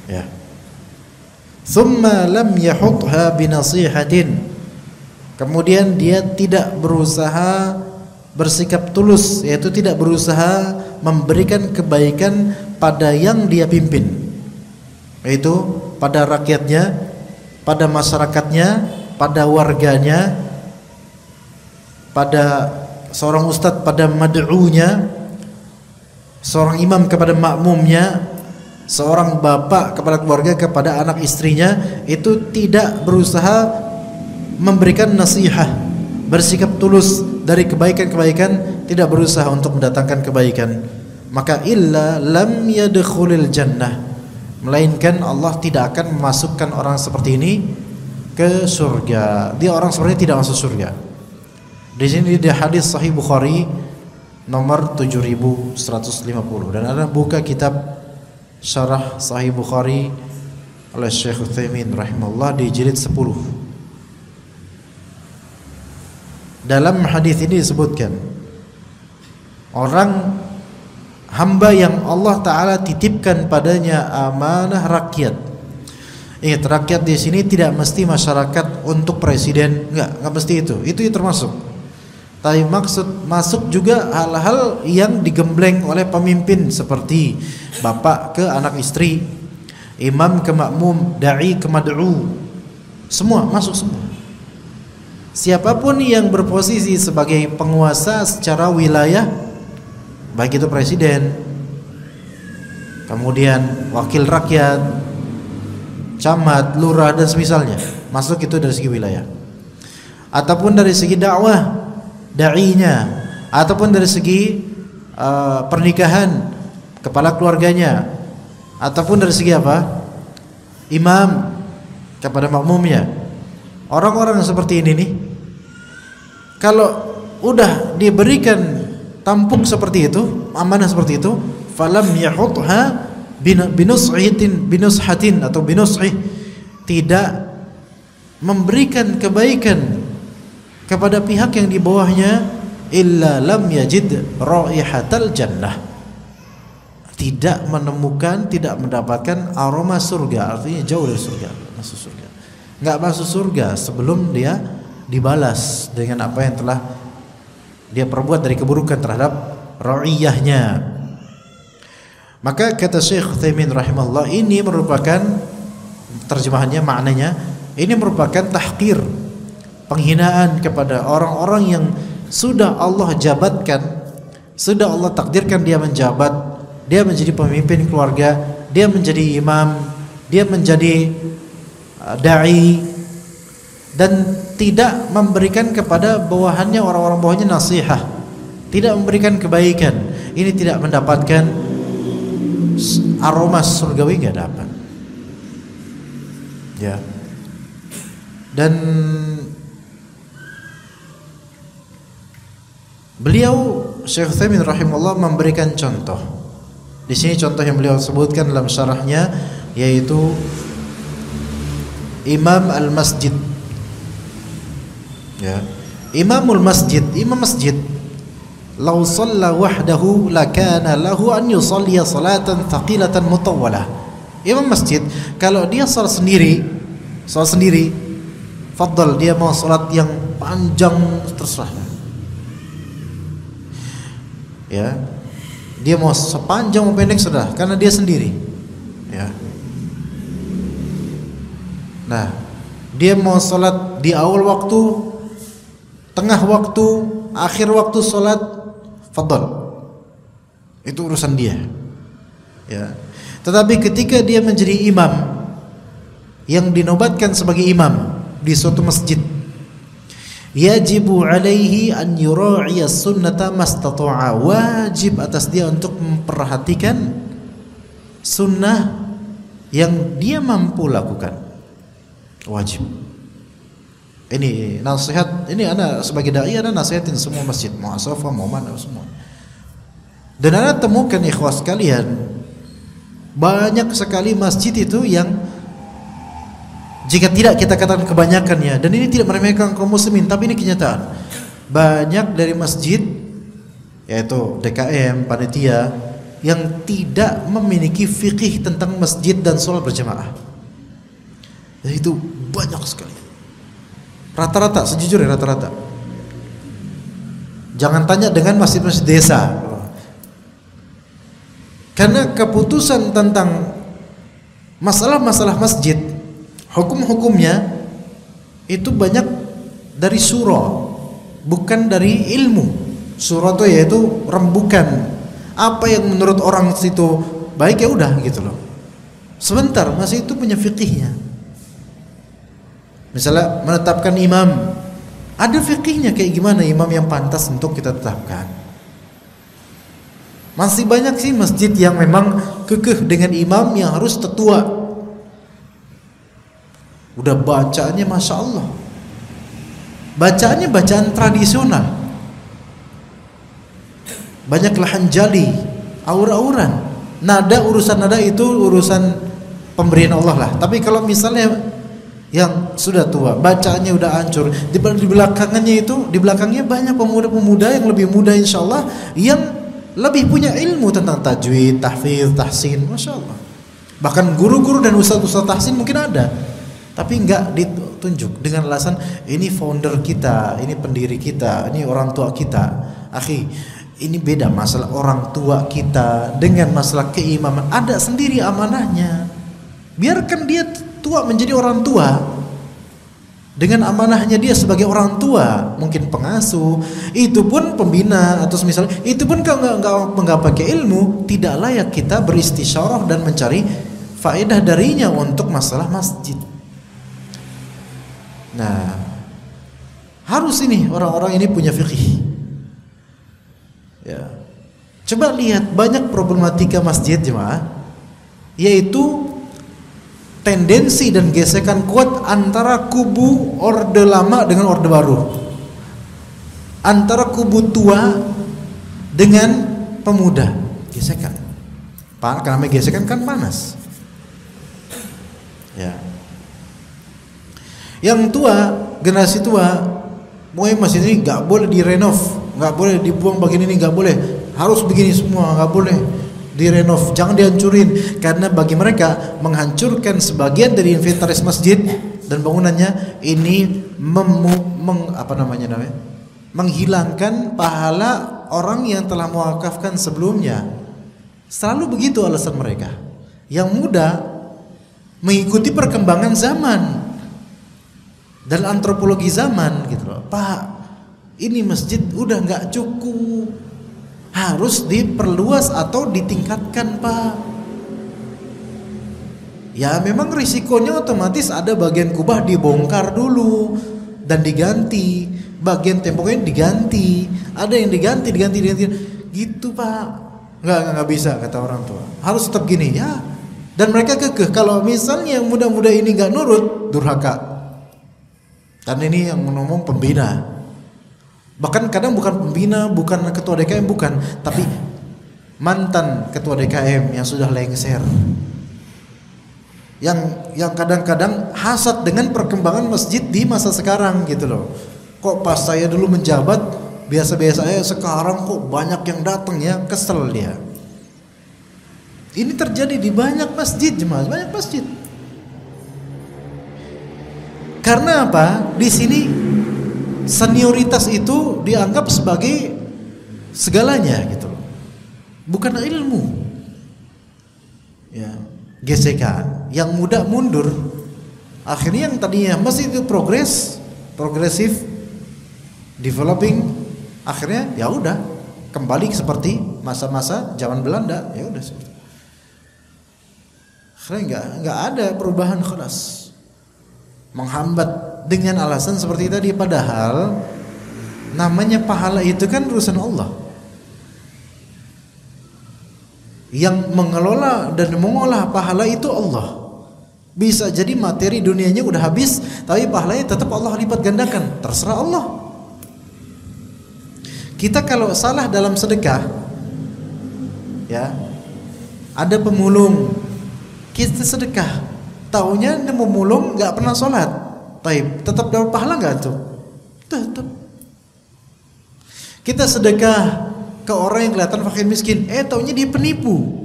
ya. Thumma lam yahutha binasihatin, kemudian dia tidak berusaha bersikap tulus, yaitu tidak berusaha memberikan kebaikan pada yang dia pimpin, yaitu pada rakyatnya, pada masyarakatnya, pada warganya, pada seorang ustadz, pada mad'unya, seorang imam kepada makmumnya, seorang bapak kepada keluarga, kepada anak istrinya. Itu tidak berusaha memberikan nasihat, bersikap tulus dari kebaikan-kebaikan, tidak berusaha untuk mendatangkan kebaikan, maka illa lam yadkhulil jannah, melainkan Allah tidak akan memasukkan orang seperti ini ke surga. Dia orang seperti ini tidak masuk surga. Di sini di hadis Sahih Bukhari nomor 7150, dan ada buka kitab Syarah Sahih Bukhari oleh Syekh Utsaimin rahimahullah di jilid 10. Dalam hadis ini disebutkan orang hamba yang Allah Ta'ala titipkan padanya amanah rakyat. Ingat, rakyat di sini tidak mesti masyarakat untuk presiden, enggak mesti itu termasuk. Tapi masuk juga hal-hal yang digembleng oleh pemimpin, seperti bapak ke anak istri, imam ke makmum, dai ke mad'u, semua masuk semua. Siapapun yang berposisi sebagai penguasa secara wilayah, baik itu presiden, kemudian wakil rakyat, camat, lurah dan semisalnya, masuk itu dari segi wilayah. Ataupun dari segi dakwah, da'inya, ataupun dari segi pernikahan, kepala keluarganya, ataupun dari segi apa? Imam kepada makmumnya. Orang-orang seperti ini nih, kalau udah diberikan tampuk seperti itu, amanah seperti itu, falam yahutha binushatin atau binushih, tidak memberikan kebaikan kepada pihak yang di bawahnya, illa lam yajid raihatal jannah, tidak menemukan, tidak mendapatkan aroma surga. Artinya jauh dari surga, masuk surga. Enggak masuk surga sebelum dia dibalas dengan apa yang telah dia perbuat dari keburukan terhadap ra'iyahnya. Maka kata Syekh Utsaimin rahimahullah, ini merupakan terjemahannya, maknanya ini merupakan tahqir, penghinaan kepada orang-orang yang sudah Allah jabatkan, sudah Allah takdirkan dia menjabat, dia menjadi pemimpin keluarga, dia menjadi imam, dia menjadi dai, dan tidak memberikan kepada bawahannya, orang-orang bawahnya nasihat, tidak memberikan kebaikan. Ini tidak mendapatkan aroma surgawi, nggak dapat. Ya. Dan beliau Syekh Utsaimin rahimahullah memberikan contoh. Di sini contoh yang beliau sebutkan dalam syarahnya yaitu Imam al-Masjid. Ya. Imamul Masjid, imam masjid, law shalla wahdahu lakana lahu an yusalli salatan thaqilatan mutawwalah. Imam masjid kalau dia salat sendiri, fadhal, dia mau salat yang panjang terserah. Ya. Dia mau sepanjang mau pendek sudah, karena dia sendiri. Ya. Nah, dia mau salat di awal waktu, tengah waktu, akhir waktu salat, fadhal. Itu urusan dia. Ya. Tetapi ketika dia menjadi imam yang dinobatkan sebagai imam di suatu masjid, yajibu alaihi an yura'iya sunnata mastata'a, wajib atas dia untuk memperhatikan sunnah yang dia mampu lakukan. Wajib. Ini nasihat, ini ana sebagai dai ana nasihatin semua masjid, muasafah, mau mana semua. Dan ana temukan ikhwas sekalian, banyak sekali masjid itu yang jika tidak kita katakan kebanyakannya, dan ini tidak meremehkan kaum muslimin, tapi ini kenyataan. Banyak dari masjid, yaitu DKM, panitia, yang tidak memiliki fikih tentang masjid dan sholat berjamaah. Dan itu banyak sekali. Rata-rata, sejujurnya rata-rata. Jangan tanya dengan masjid-masjid desa. Karena keputusan tentang masalah-masalah masjid, hukum-hukumnya itu banyak dari surah, bukan dari ilmu. Surah itu yaitu rembukan apa yang menurut orang situ baik, ya udah gitu loh. Sebentar, masih itu punya fikihnya. Misalnya menetapkan imam, ada fikihnya kayak gimana imam yang pantas untuk kita tetapkan. Masih banyak sih masjid yang memang kekeh dengan imam yang harus tetua. Udah bacaannya Masya Allah, bacaannya bacaan tradisional, banyak lahan jali, aur-auran. Nada, urusan nada itu urusan pemberian Allah lah. Tapi kalau misalnya yang sudah tua, bacaannya udah hancur, di belakangnya itu, di belakangnya banyak pemuda-pemuda yang lebih muda insya Allah, yang lebih punya ilmu tentang tajwid, tahfidz, tahsin, Masya Allah. Bahkan guru-guru dan ustaz-ustaz tahsin mungkin ada, tapi enggak ditunjuk dengan alasan ini founder kita, ini pendiri kita, ini orang tua kita. Akhi, ini beda masalah orang tua kita dengan masalah keimaman. Ada sendiri amanahnya. Biarkan dia tua menjadi orang tua dengan amanahnya dia sebagai orang tua, mungkin pengasuh, itu pun pembina atau misalnya itu pun kalau nggak pakai ilmu, tidak layak kita beristisyarah dan mencari faedah darinya untuk masalah masjid. Nah, harus ini orang-orang ini punya fikih. Ya. Coba lihat banyak problematika masjid jemaah, yaitu tendensi dan gesekan kuat antara kubu orde lama dengan orde baru, antara kubu tua dengan pemuda. Gesekan. Karena gesekan kan panas. Ya. Yang tua, generasi tua, mulai masjid ini nggak boleh direnov, nggak boleh dibuang bagian ini, nggak boleh, harus begini semua, nggak boleh direnov, jangan dihancurin. Karena bagi mereka menghancurkan sebagian dari inventaris masjid dan bangunannya ini menghilangkan pahala orang yang telah mewakafkan sebelumnya. Selalu begitu alasan mereka. Yang muda mengikuti perkembangan zaman dan antropologi zaman gitu loh. Pak, ini masjid udah nggak cukup, harus diperluas atau ditingkatkan, Pak. Ya memang risikonya otomatis ada bagian kubah dibongkar dulu dan diganti, bagian temboknya diganti, ada yang diganti gitu, Pak. Nggak bisa kata orang tua, harus tetap gini ya. Dan mereka kekeh kalau misalnya yang muda-muda ini nggak nurut, durhaka. Dan ini yang ngomong pembina, bahkan kadang bukan pembina, bukan ketua DKM, bukan, tapi mantan ketua DKM yang sudah lengser, yang kadang-kadang hasad dengan perkembangan masjid di masa sekarang gitu loh. Kok pas saya dulu menjabat biasa-biasa aja, sekarang kok banyak yang datang ya, kesel dia. Ini terjadi di banyak masjid, jemaah, banyak masjid. Karena apa? Di sini senioritas itu dianggap sebagai segalanya gitu loh. Bukan ilmu. Ya, gesekan. Yang muda mundur. Akhirnya yang tadinya masih itu progresif, developing, akhirnya ya udah kembali seperti masa-masa zaman Belanda, ya udah seperti. Akhirnya nggak ada perubahan, kelas menghambat dengan alasan seperti tadi. Padahal namanya pahala itu kan urusan Allah. Yang mengelola dan mengolah pahala itu Allah. Bisa jadi materi dunianya udah habis, tapi pahalanya tetap Allah lipat gandakan. Terserah Allah. Kita kalau salah dalam sedekah, ya, ada pemulung, kita sedekah, taunya memulung nggak pernah sholat, taib, tetap dapat pahala nggak tuh? Tetap. Kita sedekah ke orang yang kelihatan fakir miskin, taunya dia penipu,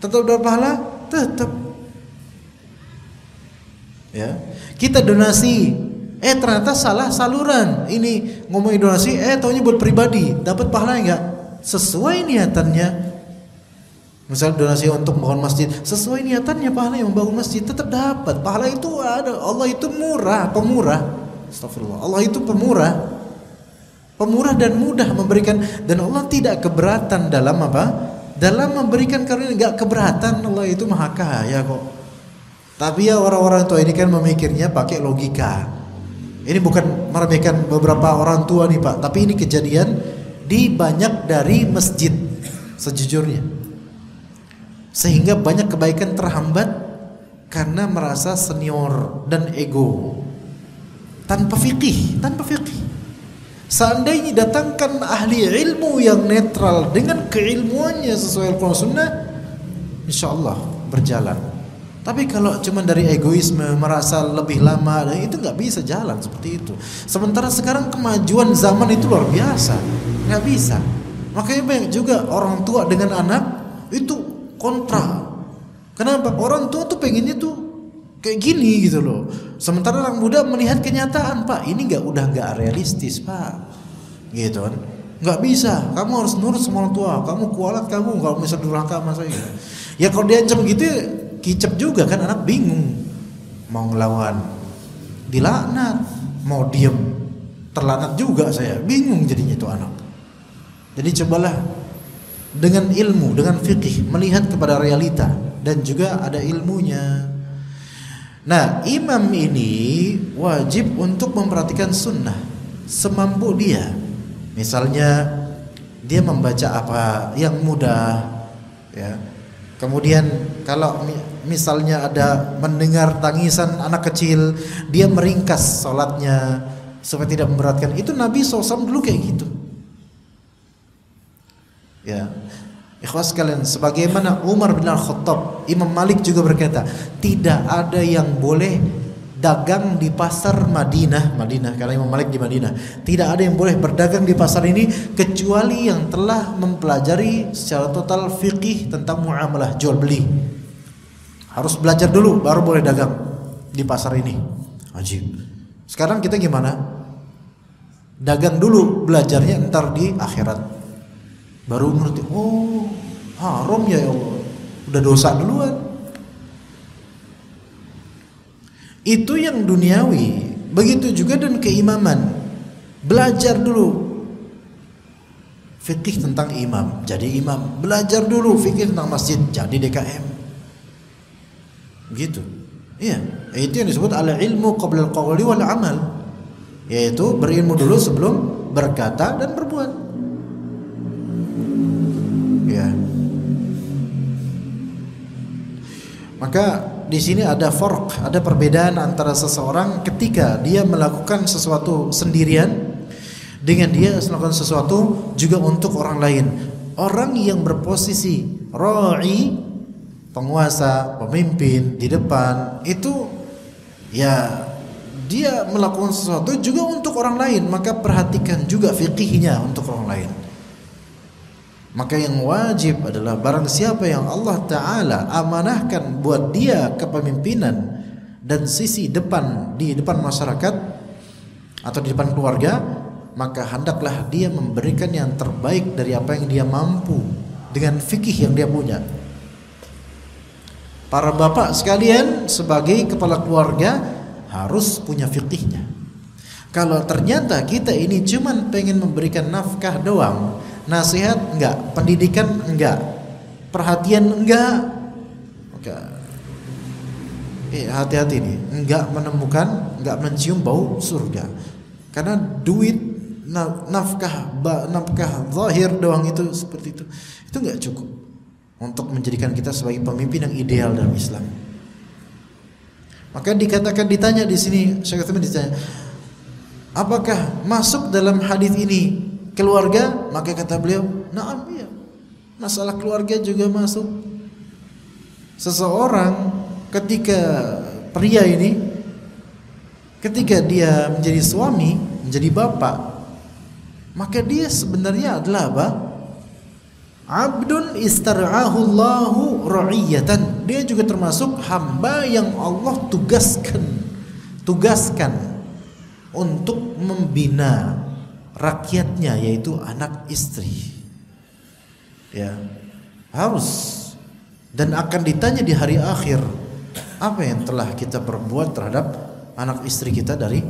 tetap dapat pahala? Tetap. Ya, kita donasi, ternyata salah saluran. Ini ngomongin donasi, taunya buat pribadi, dapat pahala enggak? Sesuai niatannya. Misal donasi untuk membangun masjid, sesuai niatannya pahala yang membangun masjid tetap dapat. Pahala itu ada. Allah itu murah, pemurah. Astagfirullah. Allah itu pemurah. Pemurah dan mudah memberikan, dan Allah tidak keberatan dalam apa? Dalam memberikan karunia, enggak keberatan. Allah itu maha kaya kok. Tapi ya orang-orang tua ini kan memikirnya pakai logika. Ini bukan meremehkan beberapa orang tua nih Pak, tapi ini kejadian di banyak dari masjid sejujurnya. Sehingga banyak kebaikan terhambat karena merasa senior dan ego. Tanpa fikih. Seandainya datangkan ahli ilmu yang netral dengan keilmuannya sesuai Al-Quran Sunnah, insya Allah berjalan. Tapi kalau cuma dari egoisme, merasa lebih lama, itu nggak bisa jalan seperti itu. Sementara sekarang kemajuan zaman itu luar biasa, nggak bisa. Makanya banyak juga orang tua dengan anak itu kontra. Kenapa? Orang tua tuh pengennya tuh kayak gini gitu loh. Sementara orang muda melihat kenyataan, Pak, ini udah nggak realistis, Pak. Gitu kan? Nggak bisa. Kamu harus nurut sama orang tua. Kamu kualat kamu kalau misal durhaka sama saya. Ya kalau diancam gitu, kicep juga kan, anak bingung mau ngelawan, dilaknat, mau diem, terlaknat juga saya, bingung jadinya itu anak. Jadi cobalah dengan ilmu, dengan fikih melihat kepada realita dan juga ada ilmunya. Nah, imam ini wajib untuk memperhatikan sunnah semampu dia. Misalnya dia membaca apa yang mudah, ya. Kemudian kalau misalnya ada mendengar tangisan anak kecil, dia meringkas sholatnya supaya tidak memberatkan. Itu Nabi SAW dulu kayak gitu. Ya, ikhwas sekalian, sebagaimana Umar bin Al-Khattab, Imam Malik juga berkata, tidak ada yang boleh dagang di pasar Madinah, karena Imam Malik di Madinah. Tidak ada yang boleh berdagang di pasar ini kecuali yang telah mempelajari secara total fikih tentang muamalah jual beli. Harus belajar dulu baru boleh dagang. di pasar ini. Ajib. Sekarang kita gimana? Dagang dulu, belajarnya ntar di akhirat. Baru ngerti, oh haram ya Allah. Udah dosa duluan. Itu yang duniawi. Begitu juga dan keimaman. Belajar dulu fikih tentang imam, jadi imam. Belajar dulu fikih tentang masjid, jadi DKM. Gitu. Iya, itu yang disebut al-ilmu qabla al-qawli wal amal. Yaitu berilmu dulu sebelum berkata dan berbuat. Ya. Maka di sini ada farq, ada perbedaan antara seseorang ketika dia melakukan sesuatu sendirian dengan dia melakukan sesuatu juga untuk orang lain. Orang yang berposisi ra'i, penguasa, pemimpin di depan, itu ya dia melakukan sesuatu juga untuk orang lain, maka perhatikan juga fikihnya untuk orang lain. Maka yang wajib adalah barang siapa yang Allah Ta'ala amanahkan buat dia kepemimpinan dan sisi depan di depan masyarakat atau di depan keluarga, maka hendaklah dia memberikan yang terbaik dari apa yang dia mampu dengan fikih yang dia punya. Para bapak sekalian sebagai kepala keluarga harus punya fikihnya. Kalau ternyata kita ini cuman pengen memberikan nafkah doang, nasihat enggak, pendidikan enggak, perhatian enggak, maka hati-hati nih, enggak menemukan, enggak mencium bau surga. Karena duit nafkah zahir doang itu seperti itu enggak cukup untuk menjadikan kita sebagai pemimpin yang ideal dalam Islam. Maka dikatakan, ditanya di sini, Syekh Utsaimin ditanya, apakah masuk dalam hadis ini keluarga? Maka kata beliau, na'am, iya. Masalah keluarga juga masuk. Seseorang ketika pria ini, ketika dia menjadi suami, menjadi bapak, maka dia sebenarnya adalah apa? Abdun istar'ahu Allahu ra'iyatan. Dia juga termasuk hamba yang Allah tugaskan untuk membina rakyatnya, yaitu anak istri. Ya, harus. Dan akan ditanya di hari akhir, apa yang telah kita perbuat terhadap anak istri kita dari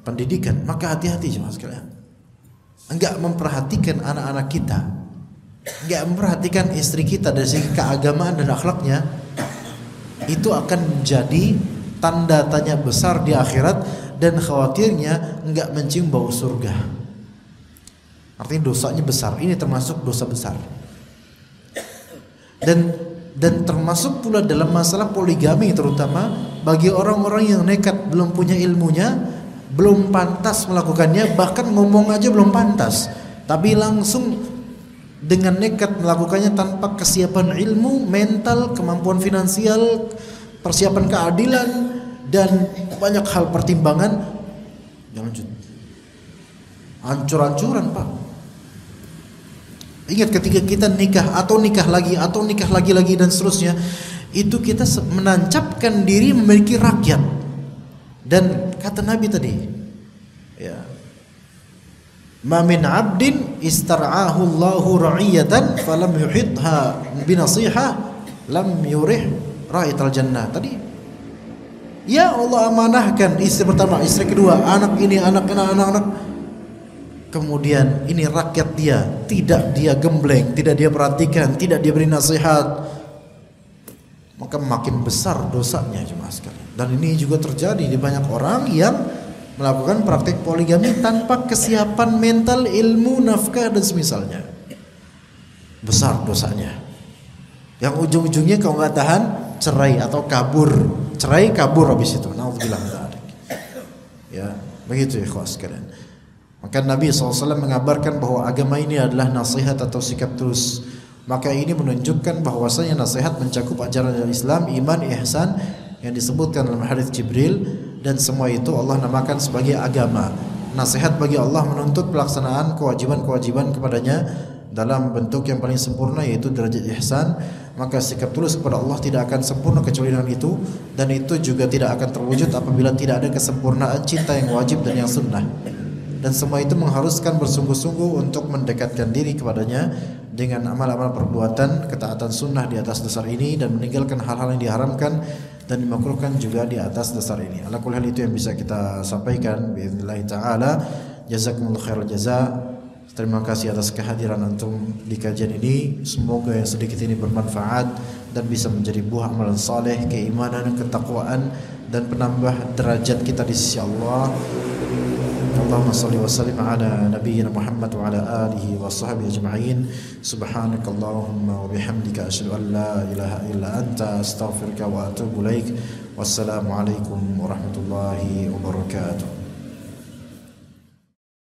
pendidikan. Maka hati-hati jemaah sekalian. Enggak memperhatikan anak-anak kita, enggak memperhatikan istri kita dari segi keagamaan dan akhlaknya, itu akan menjadi tanda tanya besar di akhirat, dan khawatirnya enggak mencium bau surga. Artinya dosanya besar. Ini termasuk dosa besar. Dan termasuk pula dalam masalah poligami, terutama bagi orang-orang yang nekat, belum punya ilmunya, belum pantas melakukannya, bahkan ngomong aja belum pantas, tapi langsung dengan nekat melakukannya tanpa kesiapan ilmu, mental, kemampuan finansial, persiapan keadilan, dan banyak hal pertimbangan. Jangan lanjut, hancur-hancuran Pak. Ingat, ketika kita nikah atau nikah lagi atau nikah lagi dan seterusnya, itu kita menancapkan diri memiliki rakyat. Dan kata Nabi tadi, ya, ma min 'abdin istar'ahu Allahu ra'iyatan falam yuhitha binasihah lam yurih ra'ital jannah. Tadi, ya Allah amanahkan istri pertama, istri kedua, anak ini, anak. Kemudian ini rakyat dia, tidak dia gembleng, tidak dia perhatikan, tidak dia beri nasihat, maka makin besar dosanya jemaah sekalian. Dan ini juga terjadi di banyak orang yang melakukan praktik poligami tanpa kesiapan mental, ilmu, nafkah dan semisalnya. Besar dosanya. Yang ujung-ujungnya kalau nggak tahan, cerai atau kabur. Cerai kabur habis itu. Nauzubillah min dzalik. Ya, begitu ya ikhwas sekalian. Maka Nabi SAW mengabarkan bahwa agama ini adalah nasihat atau sikap tulus. Maka ini menunjukkan bahwasanya nasihat mencakup ajaran Islam, iman, ihsan yang disebutkan dalam hadis Jibril, dan semua itu Allah namakan sebagai agama. Nasihat bagi Allah menuntut pelaksanaan kewajiban-kewajiban kepadanya dalam bentuk yang paling sempurna, yaitu derajat ihsan, maka sikap tulus kepada Allah tidak akan sempurna kecuali dengan itu, dan itu juga tidak akan terwujud apabila tidak ada kesempurnaan cinta yang wajib dan yang sunnah. Dan semua itu mengharuskan bersungguh-sungguh untuk mendekatkan diri kepadanya dengan amal-amal perbuatan ketaatan sunnah di atas dasar ini, dan meninggalkan hal-hal yang diharamkan dan dimakruhkan juga di atas dasar ini. Ala kulli hal itu yang bisa kita sampaikan biidznillah taala. Jazakumullahu khairal jaza. Terima kasih atas kehadiran antum di kajian ini. Semoga yang sedikit ini bermanfaat dan bisa menjadi buah amalan saleh, keimanan, ketakwaan, dan penambah derajat kita di sisi Allah. Allahumma salli wa sallim ala nabiyyina Muhammad wa ala alihi wa sahbihi ajma'in. Subhanakallahumma wa bihamdika asyhadu an la ilaha illa anta astaghfiruka wa atubu ilaik. Wassalamu alaikum warahmatullahi wabarakatuh.